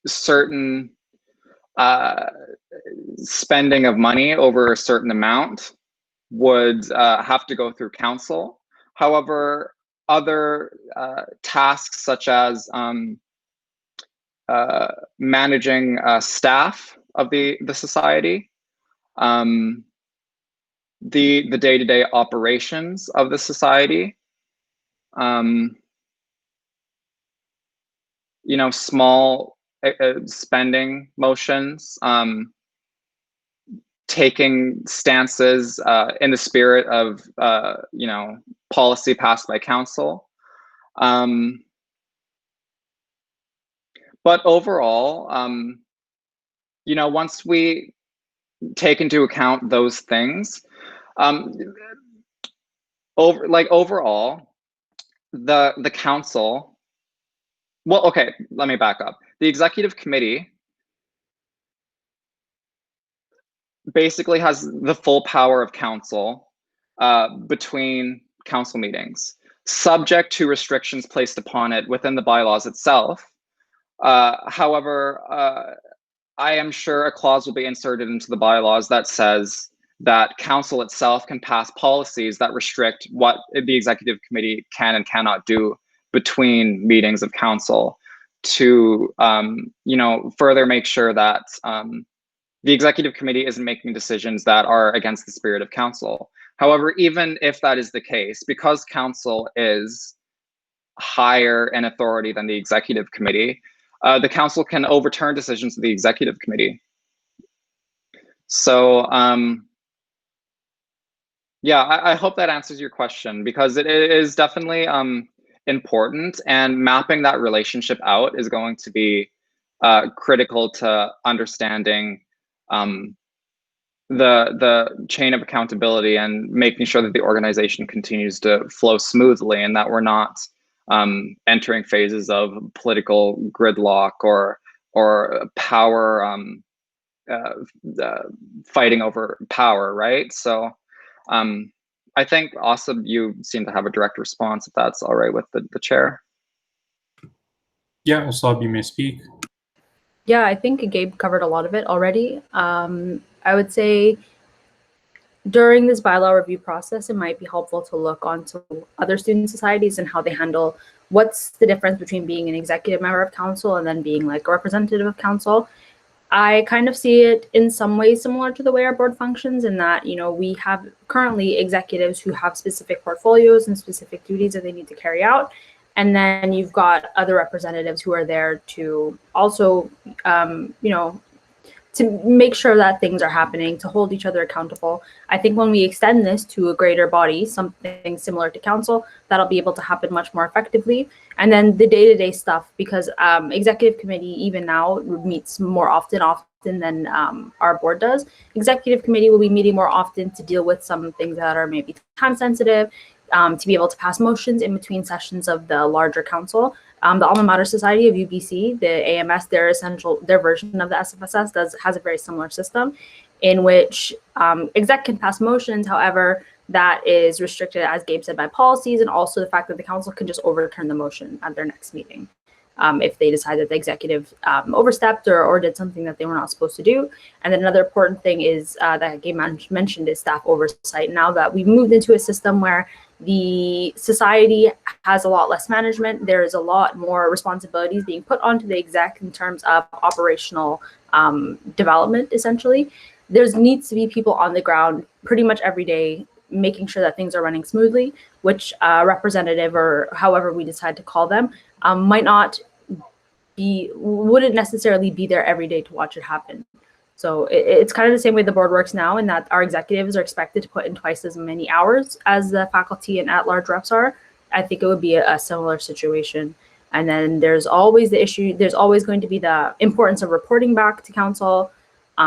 certain spending of money over a certain amount would have to go through council. However, other tasks such as managing staff of the society, the day-to-day operations of the society, small spending motions, taking stances in the spirit of policy passed by council. But overall, once we take into account those things, overall, the council, well, okay, let me back up. The executive committee basically has the full power of council between council meetings, subject to restrictions placed upon it within the bylaws itself. However, I am sure a clause will be inserted into the bylaws that says that council itself can pass policies that restrict what the executive committee can and cannot do between meetings of council to, further make sure that the executive committee isn't making decisions that are against the spirit of council. However, even if that is the case, because council is higher in authority than the executive committee, the council can overturn decisions of the executive committee. So, yeah, I hope that answers your question, because it is definitely important, and mapping that relationship out is going to be critical to understanding the chain of accountability and making sure that the organization continues to flow smoothly, and that we're not entering phases of political gridlock or power fighting over power, right? So I think also you seem to have a direct response, if that's all right with the chair. Yeah, Osab, you may speak. Yeah, I think Gabe covered a lot of it already. I would say during this bylaw review process, it might be helpful to look onto other student societies and how they handle what's the difference between being an executive member of council and then being like a representative of council. I kind of see it in some ways similar to the way our board functions, in that, we have currently executives who have specific portfolios and specific duties that they need to carry out. And then you've got other representatives who are there to also, to make sure that things are happening, to hold each other accountable. I think when we extend this to a greater body, something similar to council, that'll be able to happen much more effectively. And then the day-to-day stuff, because executive committee even now meets more often than our board does. Executive committee will be meeting more often to deal with some things that are maybe time sensitive, to be able to pass motions in between sessions of the larger council. The Alma Mater Society of UBC, the AMS, their version of the SFSS has a very similar system in which exec can pass motions. However, that is restricted, as Gabe said, by policies, and also the fact that the council can just overturn the motion at their next meeting. if they decide that the executive overstepped or did something that they were not supposed to do. And then another important thing is that Gabe mentioned is staff oversight. Now that we've moved into a system where the society has a lot less management, there is a lot more responsibilities being put onto the exec in terms of operational development, essentially. There needs to be people on the ground pretty much every day making sure that things are running smoothly, which representative or however we decide to call them wouldn't necessarily be there every day to watch it happen. So it's kind of the same way the board works now, in that our executives are expected to put in twice as many hours as the faculty and at-large reps are. I think it would be a similar situation. And then there's always the issue, there's always going to be the importance of reporting back to council,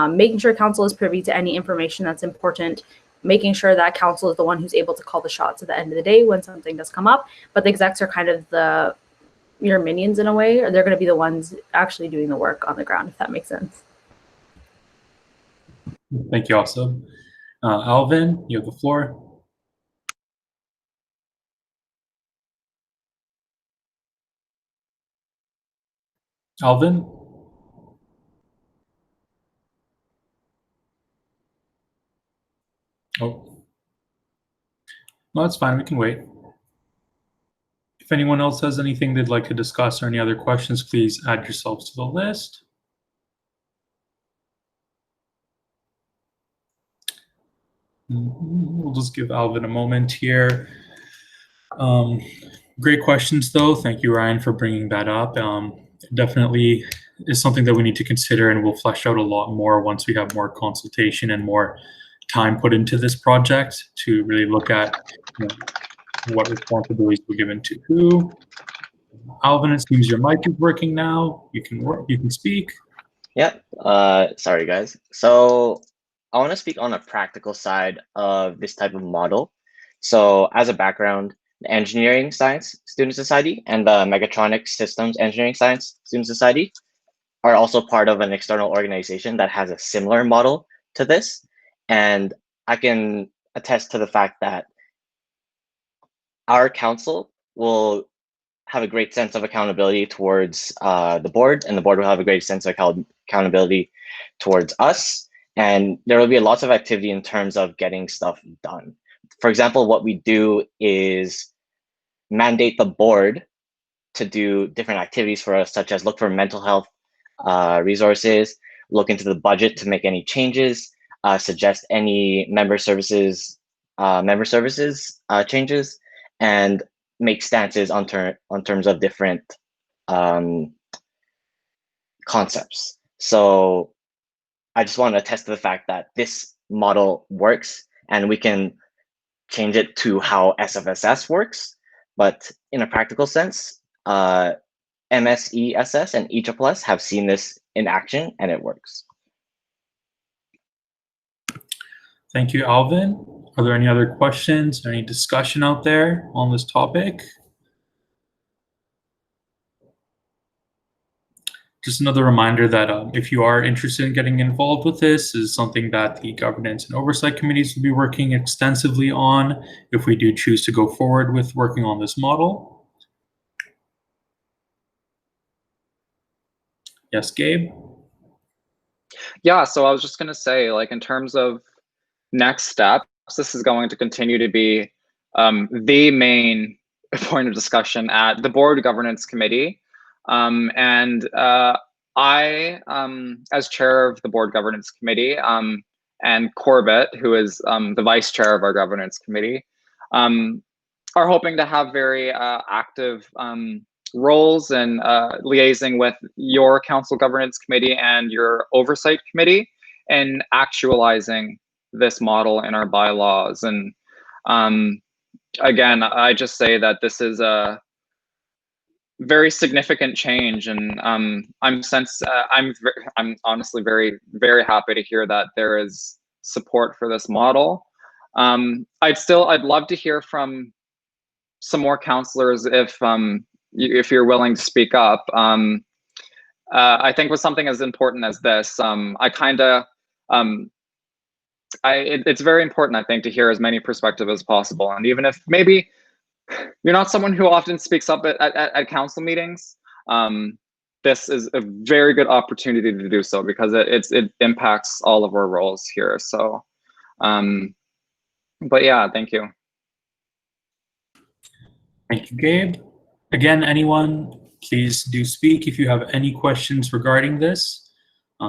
making sure council is privy to any information that's important, making sure that council is the one who's able to call the shots at the end of the day when something does come up. But the execs are kind of your minions in a way, or they're going to be the ones actually doing the work on the ground, if that makes sense. Thank you also. Alvin, you have the floor. Alvin? Oh. No, it's fine. We can wait. If anyone else has anything they'd like to discuss or any other questions, please add yourselves to the list. We'll just give Alvin a moment here. Great questions, though. Thank you, Ryan, for bringing that up. Definitely is something that we need to consider, and we'll flesh out a lot more once we have more consultation and more time put into this project to really look at what responsibilities were given to who. Alvin, it seems your mic is working now. You can speak. Yep. Sorry, guys. So I want to speak on a practical side of this type of model. So as a background, the Engineering Science Student Society and the Mechatronics Systems Engineering Science Student Society are also part of an external organization that has a similar model to this. And I can attest to the fact that our council will have a great sense of accountability towards the board, and the board will have a great sense of accountability towards us. And there will be lots of activity in terms of getting stuff done. For example, what we do is mandate the board to do different activities for us, such as look for mental health resources, look into the budget to make any changes, suggest any member services changes, and make stances on terms of different concepts. So I just want to attest to the fact that this model works, and we can change it to how SFSS works. But in a practical sense, MSESS and EAAA have seen this in action, and it works. Thank you, Alvin. Are there any other questions or any discussion out there on this topic? Just another reminder that if you are interested in getting involved with this, is something that the governance and oversight committees will be working extensively on if we do choose to go forward with working on this model. Yes, Gabe? Yeah, so I was just going to say, like, in terms of next steps, this is going to continue to be the main point of discussion at the board governance committee. I, as chair of the board governance committee, and Corbett, who is the vice chair of our governance committee, are hoping to have very active roles in liaising with your council governance committee and your oversight committee and actualizing this model in our bylaws. And again, I just say that this is a very significant change, and I'm honestly very, very happy to hear that there is support for this model. I'd love to hear from some more counselors if you're willing to speak up. I think with something as important as this, it's very important, I think, to hear as many perspectives as possible. And even if maybe you're not someone who often speaks up at council meetings, this is a very good opportunity to do so because it impacts all of our roles here. So, but yeah, thank you. Thank you, Gabe. Again, anyone, please do speak if you have any questions regarding this.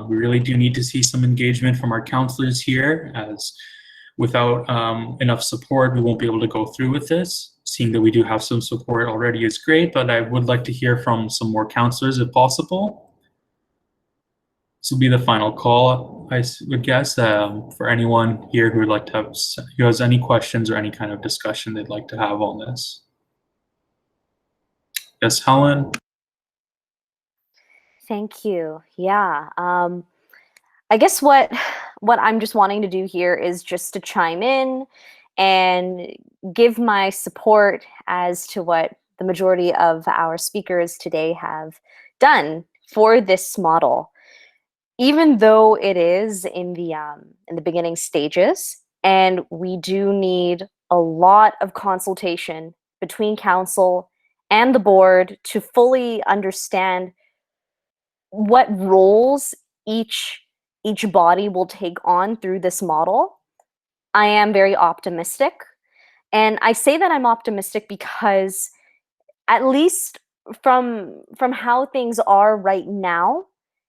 We really do need to see some engagement from our counselors here, as without enough support, we won't be able to go through with this. Seeing that we do have some support already is great, but I would like to hear from some more counselors if possible. This will be the final call, I would guess, for anyone here who would like to have, who has any questions or any kind of discussion they'd like to have on this. Yes, Helen? Thank you. Yeah. I guess what I'm just wanting to do here is just to chime in and give my support as to what the majority of our speakers today have done for this model. Even though it is in the beginning stages, and we do need a lot of consultation between council and the board to fully understand what roles each body will take on through this model, I am very optimistic. And I say that I'm optimistic because at least from how things are right now,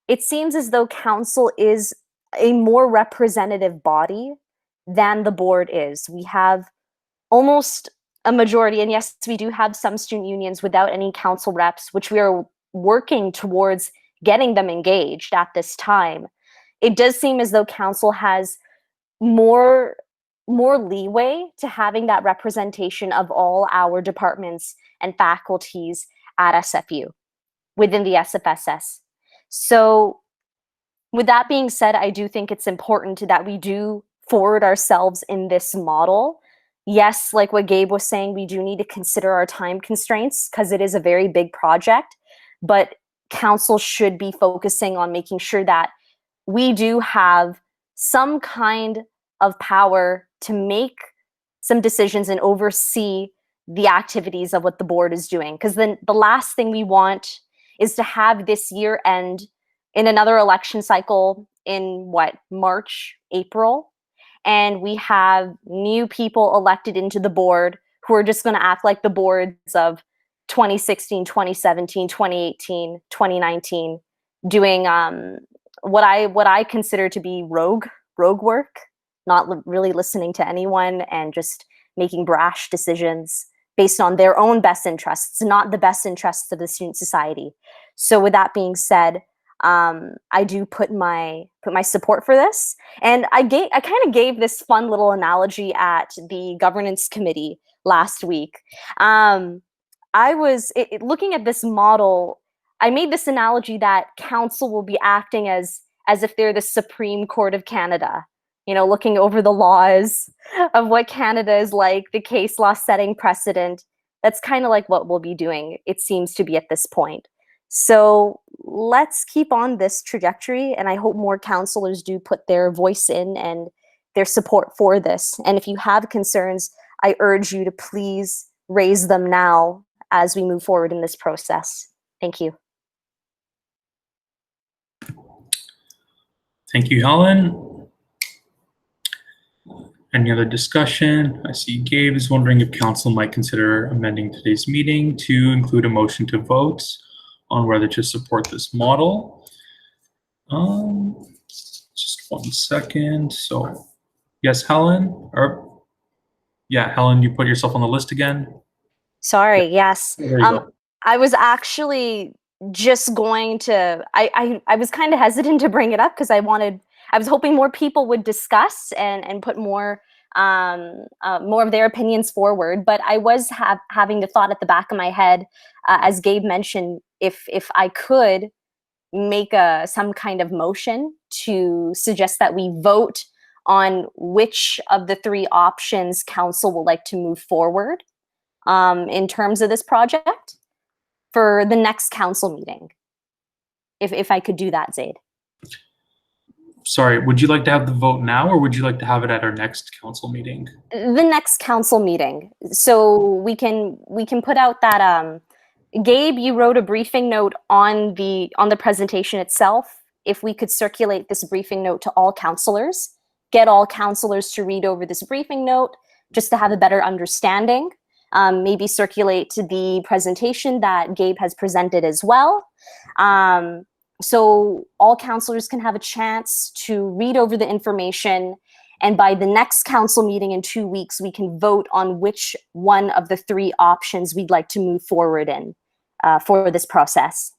it seems as though council is a more representative body than the board is. We have almost a majority, and yes, we do have some student unions without any council reps, which we are working towards getting them engaged at this time. It does seem as though council has more leeway to having that representation of all our departments and faculties at SFU within the SFSS. So with that being said, I do think it's important that we do forward ourselves in this model. Yes, like what Gabe was saying, we do need to consider our time constraints because it is a very big project, but council should be focusing on making sure that we do have some kind of power to make some decisions and oversee the activities of what the board is doing. Because then the last thing we want is to have this year end in another election cycle in March, April, and we have new people elected into the board who are just going to act like the boards of 2016, 2017, 2018, 2019, doing what I consider to be rogue work, not really listening to anyone and just making brash decisions based on their own best interests, not the best interests of the student society. So with that being said, I do put my support for this, and I kind of gave this fun little analogy at the governance committee last week. I was looking at this model. I made this analogy that council will be acting as if they're the Supreme Court of Canada, looking over the laws of what Canada is like, the case law setting precedent. That's kind of like what we'll be doing, it seems to be at this point. So let's keep on this trajectory, and I hope more counselors do put their voice in and their support for this. And if you have concerns, I urge you to please raise them now as we move forward in this process. Thank you. Thank you, Helen. Any other discussion? I see Gabe is wondering if council might consider amending today's meeting to include a motion to vote on whether to support this model. Just 1 second. So, yes, Helen? Yeah, Helen, you put yourself on the list again? Sorry, yes. There you go. I was actually just going to, I was kind of hesitant to bring it up because I was hoping more people would discuss and put more of their opinions forward. But I was having the thought at the back of my head, as Gabe mentioned, if I could make some kind of motion to suggest that we vote on which of the 3 options council would like to move forward in terms of this project for the next council meeting. If I could do that, Zaid. Sorry, would you like to have the vote now, or would you like to have it at our next council meeting? The next council meeting, so we can put out that Gabe, you wrote a briefing note on the presentation itself. If we could circulate this briefing note to all counselors, get all counselors to read over this briefing note just to have a better understanding. Maybe circulate to the presentation that Gabe has presented as well. So all counselors can have a chance to read over the information, and by the next council meeting in 2 weeks, we can vote on which one of the 3 options we'd like to move forward in for this process.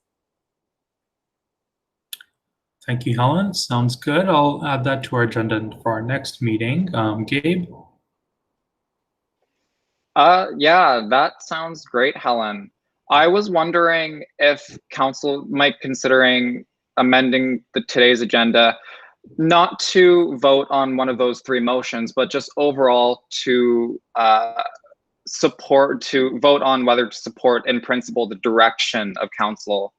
Thank you, Helen. Sounds good. I'll add that to our agenda for our next meeting. Gabe? Yeah, that sounds great, Helen. I was wondering if council might considering amending today's agenda, not to vote on one of those 3 motions, but just overall to vote on whether to support in principle the direction of council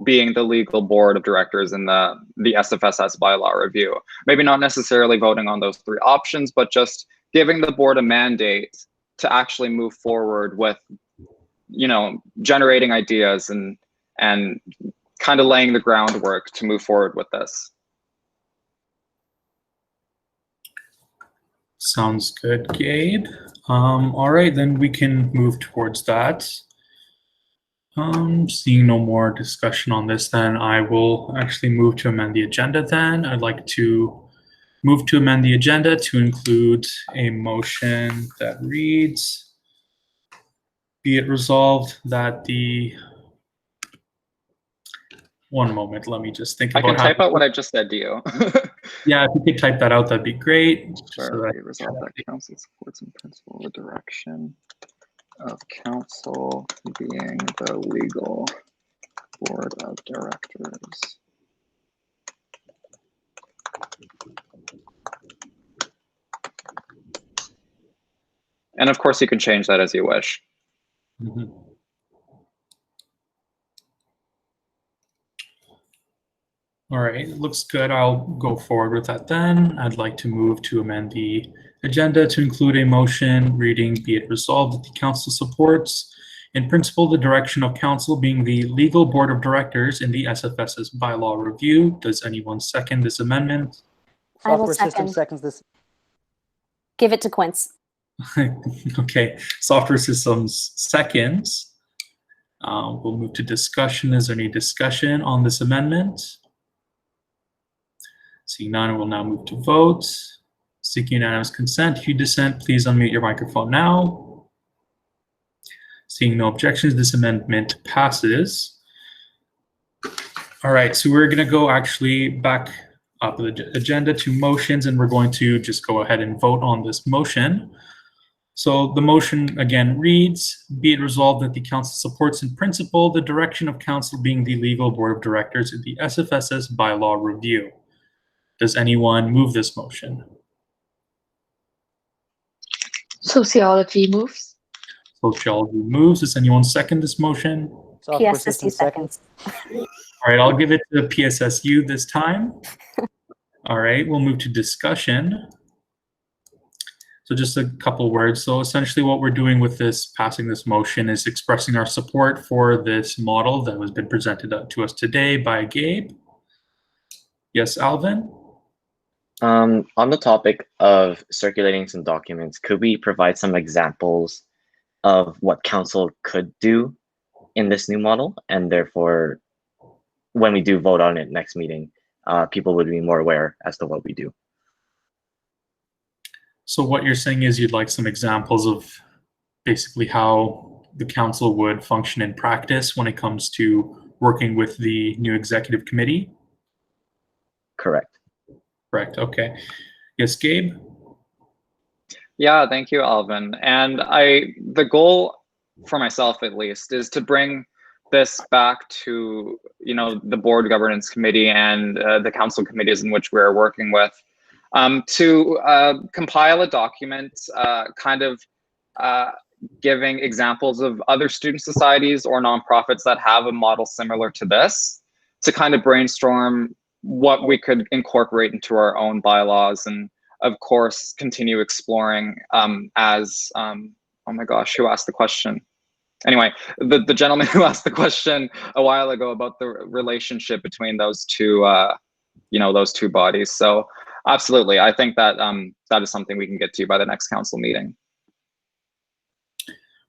being the legal board of directors in the SFSS bylaw review. Maybe not necessarily voting on those 3 options, but just giving the board a mandate to actually move forward with, generating ideas and kind of laying the groundwork to move forward with this. Sounds good, Gabe. All right, then we can move towards that. Seeing no more discussion on this, then I will actually move to amend the agenda then. I'd like to move to amend the agenda to include a motion that reads, be it resolved that the, one moment, let me just think about I can type out what I just said to you. Yeah, if you could type that out, that'd be great. Sure, so that resolve that council supports in principle the direction of council being the legal board of directors. And of course, you can change that as you wish. Mm-hmm. All right, it looks good. I'll go forward with that then. I'd like to move to amend the agenda to include a motion reading, be it resolved that the council supports in principle the direction of council being the legal board of directors in the SFSS bylaw review. Does anyone second this amendment? I will Software system second. seconds this. Give it to Quince. Okay, software systems seconds. We'll move to discussion. Is there any discussion on this amendment? Seeing none, we'll now move to vote. Seeking unanimous consent. If you dissent, please unmute your microphone now. Seeing no objections, this amendment passes. All right, so we're going to go actually back up the agenda to motions, and we're going to just go ahead and vote on this motion. So the motion again reads, be it resolved that the council supports in principle the direction of council being the legal board of directors in the SFSS bylaw review. Does anyone move this motion? Sociology moves. Sociology moves. Does anyone second this motion? Software PSSU system seconds. All right, I'll give it to PSSU this time. All right, we'll move to discussion. So just a couple words. So essentially what we're doing with this, passing this motion, is expressing our support for this model that has been presented to us today by Gabe. Yes, Alvin? On the topic of circulating some documents, could we provide some examples of what council could do in this new model? And therefore, when we do vote on it next meeting, people would be more aware as to what we do. So what you're saying is you'd like some examples of basically how the council would function in practice when it comes to working with the new executive committee? Correct. Correct, okay. Yes, Gabe? Yeah, thank you, Alvin. And the goal for myself at least is to bring this back to, the board governance committee and the council committees in which we're working with, to compile a document giving examples of other student societies or nonprofits that have a model similar to this, to kind of brainstorm what we could incorporate into our own bylaws, and of course continue exploring oh my gosh, who asked the question? Anyway, the gentleman who asked the question a while ago about the relationship between those two, those two bodies. So absolutely, I think that that is something we can get to by the next council meeting.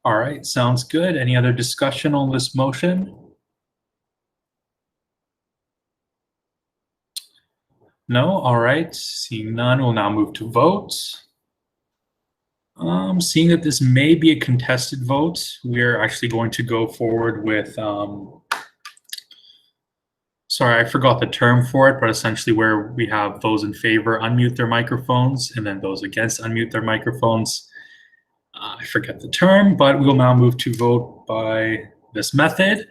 All right, sounds good. Any other discussion on this motion? No? All right, seeing none, we'll now move to vote. Seeing that this may be a contested vote, we're actually going to go forward with, sorry, I forgot the term for it, but essentially where we have those in favor unmute their microphones and then those against unmute their microphones. I forget the term, but we'll now move to vote by this method.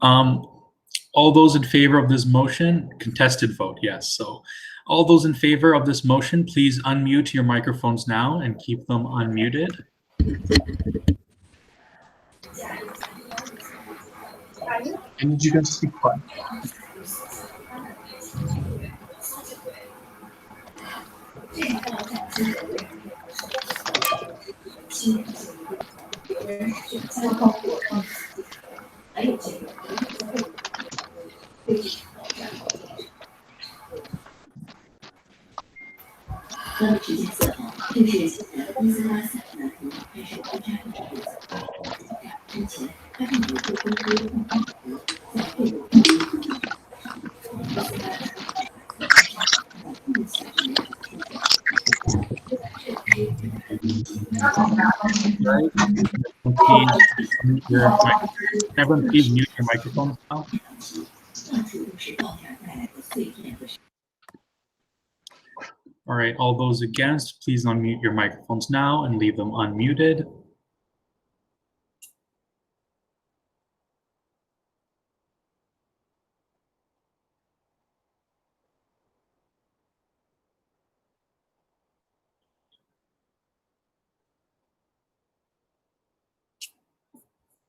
All those in favor of this motion, contested vote, yes. So all those in favor of this motion, please unmute your microphones now and keep them unmuted. I need you guys to be quiet. Everyone please mute your microphones now. All right, all those against, please unmute your microphones now and leave them unmuted.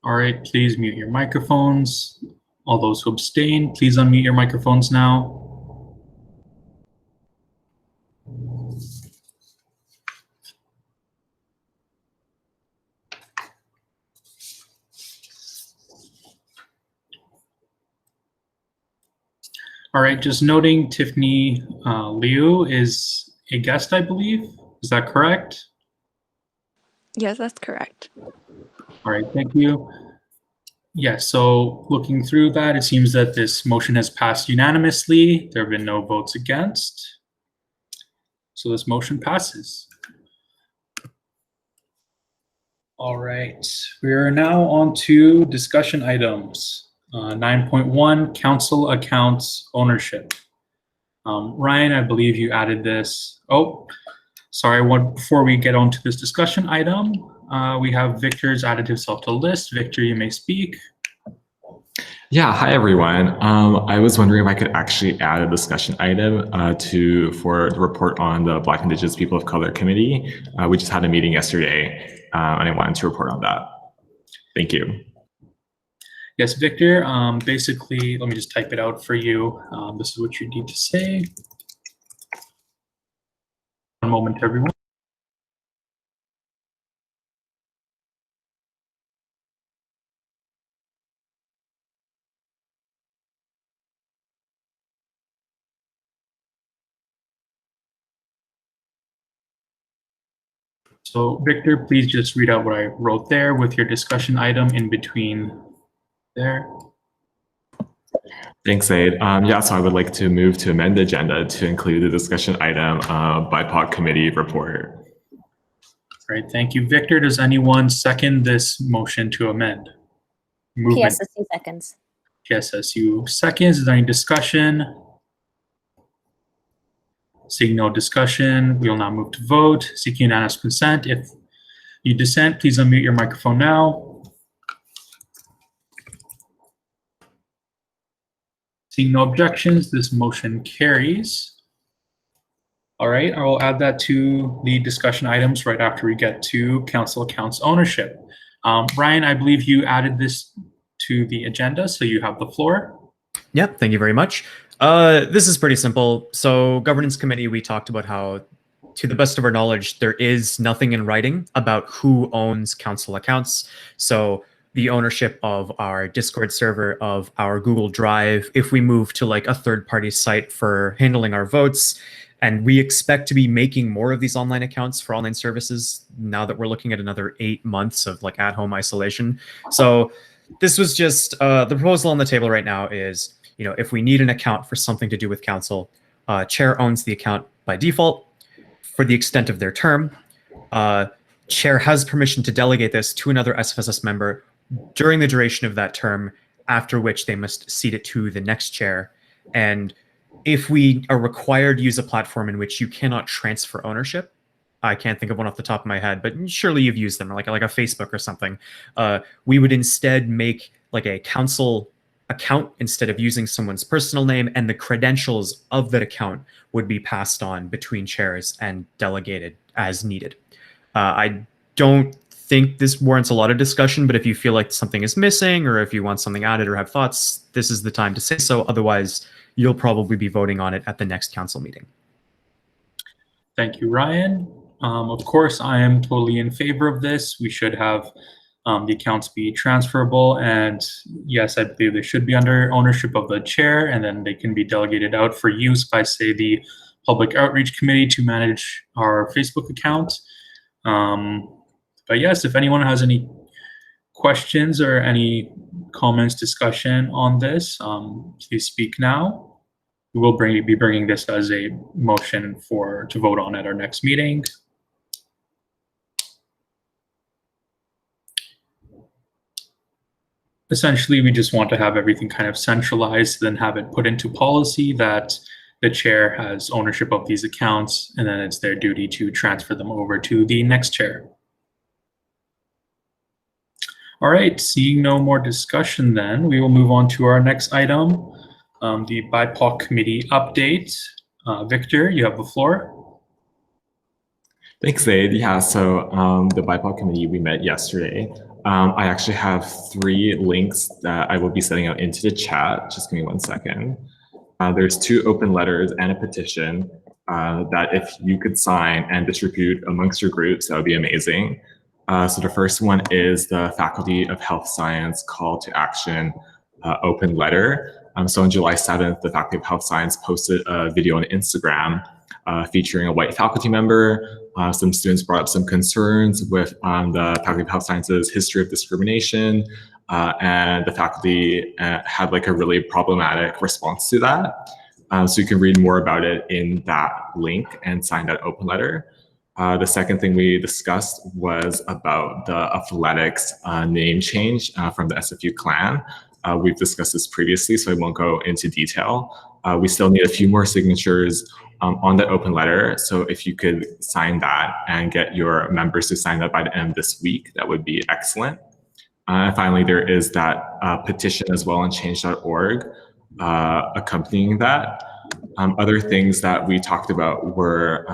All right, please mute your microphones. All those who abstain, please unmute your microphones now. All right, just noting Tiffany Liu is a guest, I believe. Is that correct? Yes, that's correct. All right, thank you. Yes, so looking through that, it seems that this motion has passed unanimously. There have been no votes against. So this motion passes. All right, we are now on to discussion items. 9.1, council accounts ownership. Ryan, I believe you added this. Oh, sorry, before we get on to this discussion item, we have Victor's added himself to the list. Victor, you may speak. Yeah, hi everyone. I was wondering if I could actually add a discussion item for the report on the Black Indigenous People of Color Committee. We just had a meeting yesterday, and I wanted to report on that. Thank you. Yes, Victor, basically, let me just type it out for you. This is what you need to say. One moment, everyone. So Victor, please just read out what I wrote there with your discussion item in between there. Thanks, Aid. Yeah, so I would like to move to amend the agenda to include the discussion item BIPOC committee report. Great, thank you. Victor, does anyone second this motion to amend? PSSU seconds. PSSU seconds. Is there any discussion? Seeing no discussion, we will now move to vote. Seeking unanimous consent. If you dissent, please unmute your microphone now. Seeing no objections, this motion carries. All right, I will add that to the discussion items right after we get to council accounts ownership. Ryan, I believe you added this to the agenda, so you have the floor. Yep, thank you very much. This is pretty simple. So governance committee, we talked about how, to the best of our knowledge, there is nothing in writing about who owns council accounts. So the ownership of our Discord server, of our Google Drive, if we move to like a third-party site for handling our votes. And we expect to be making more of these online accounts for online services now that we're looking at another 8 months of like at-home isolation. So this was just the proposal on the table right now is, if we need an account for something to do with council, chair owns the account by default for the extent of their term. Chair has permission to delegate this to another SFSS member during the duration of that term, after which they must cede it to the next chair. And if we are required to use a platform in which you cannot transfer ownership, I can't think of one off the top of my head, but surely you've used them, like a Facebook or something. We would instead make like a council account instead of using someone's personal name, and the credentials of that account would be passed on between chairs and delegated as needed. I don't think this warrants a lot of discussion, but if you feel like something is missing or if you want something added or have thoughts, this is the time to say so. Otherwise, you'll probably be voting on it at the next council meeting. Thank you, Ryan. Of course, I am totally in favor of this. We should have the accounts be transferable, and yes, I believe they should be under ownership of the chair, and then they can be delegated out for use by, say, the Public Outreach Committee to manage our Facebook account. But yes, if anyone has any questions or any comments, discussion on this, please speak now. We will be bringing this as a motion to vote on at our next meeting. Essentially, we just want to have everything kind of centralized, then have it put into policy that the chair has ownership of these accounts, and then it's their duty to transfer them over to the next chair. All right, seeing no more discussion then, we will move on to our next item, the BIPOC committee update. Victor, you have the floor. Thanks, Zaid. Yeah, so the BIPOC committee, we met yesterday. I actually have 3 links that I will be sending out into the chat. Just give me 1 second. There's 2 open letters and a petition that if you could sign and distribute amongst your groups, that would be amazing. So the first one is the Faculty of Health Science Call to Action open letter. So on July 7th, the Faculty of Health Science posted a video on Instagram featuring a white faculty member. Some students brought up some concerns with the Faculty of Health Sciences history of discrimination, and the faculty had like a really problematic response to that. So you can read more about it in that link and sign that open letter. The second thing we discussed was about the athletics name change from the SFU clan. We've discussed this previously, so I won't go into detail. We still need a few more signatures on the open letter. So if you could sign that and get your members to sign that by the end of this week, that would be excellent. And finally, there is that petition as well on change.org accompanying that. Other things that we talked about were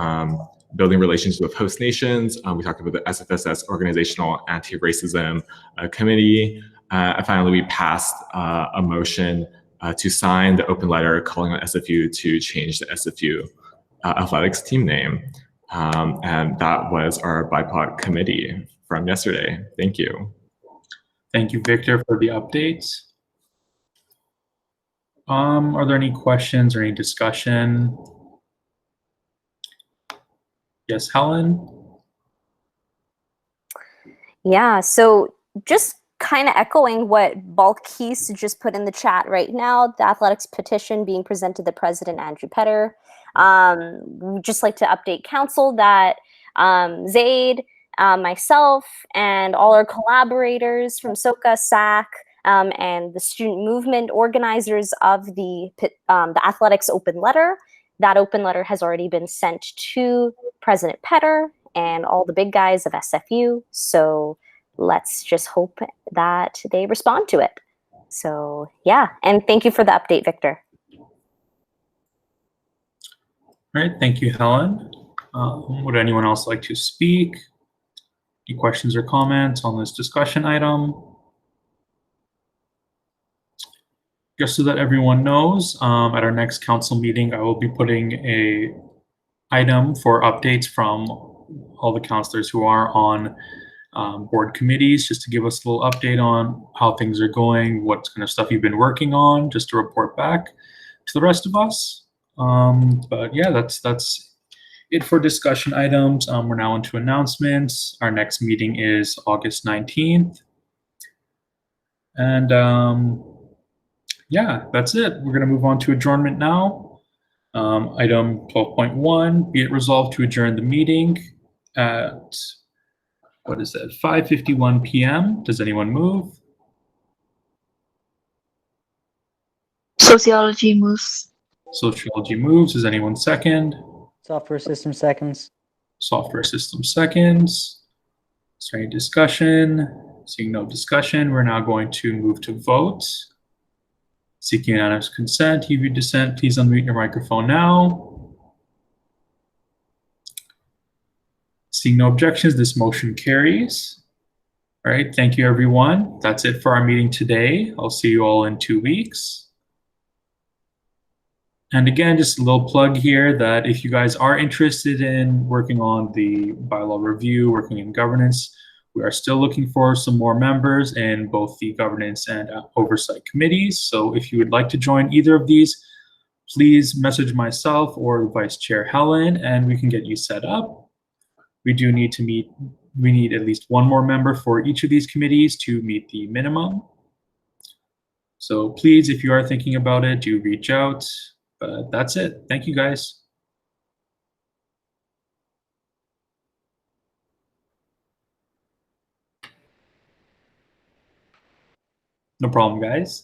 building relations with host nations. We talked about the SFSS Organizational Anti-Racism Committee. And finally, we passed a motion to sign the open letter calling on SFU to change the SFU athletics team name. And that was our BIPOC committee from yesterday. Thank you. Thank you, Victor, for the updates. Are there any questions or any discussion? Yes, Helen? Yeah, so just kind of echoing what Balkis just put in the chat right now, the athletics petition being presented to the president, Andrew Petter. We'd just like to update council that Zaid, myself, and all our collaborators from SOCA, SAC, and the student movement organizers of the athletics open letter. That open letter has already been sent to President Petter and all the big guys of SFU. So let's just hope that they respond to it. So yeah, and thank you for the update, Victor. All right, thank you, Helen. Would anyone else like to speak? Any questions or comments on this discussion item? Just so that everyone knows, at our next council meeting, I will be putting an item for updates from all the counselors who are on board committees, just to give us a little update on how things are going, what kind of stuff you've been working on, just to report back to the rest of us. But yeah, that's it for discussion items. We're now into announcements. Our next meeting is August 19th. And yeah, that's it. We're going to move on to adjournment now. Item 12.1, be it resolved to adjourn the meeting at, what is that, 5:51 p.m. Does anyone move? Sociology moves. Sociology moves. Does anyone second? Software system seconds. Software system seconds. Is there any discussion? Seeing no discussion, we're now going to move to vote. Seeking unanimous consent, if you dissent, please unmute your microphone now. Seeing no objections, this motion carries. All right, thank you everyone. That's it for our meeting today. I'll see you all in 2 weeks. And again, just a little plug here that if you guys are interested in working on the bylaw review, working in governance, we are still looking for some more members in both the governance and oversight committees. So if you would like to join either of these, please message myself or Vice Chair Helen and we can get you set up. We do need to meet, we need at least one more member for each of these committees to meet the minimum. So please, if you are thinking about it, do reach out. But that's it. Thank you guys. No problem, guys.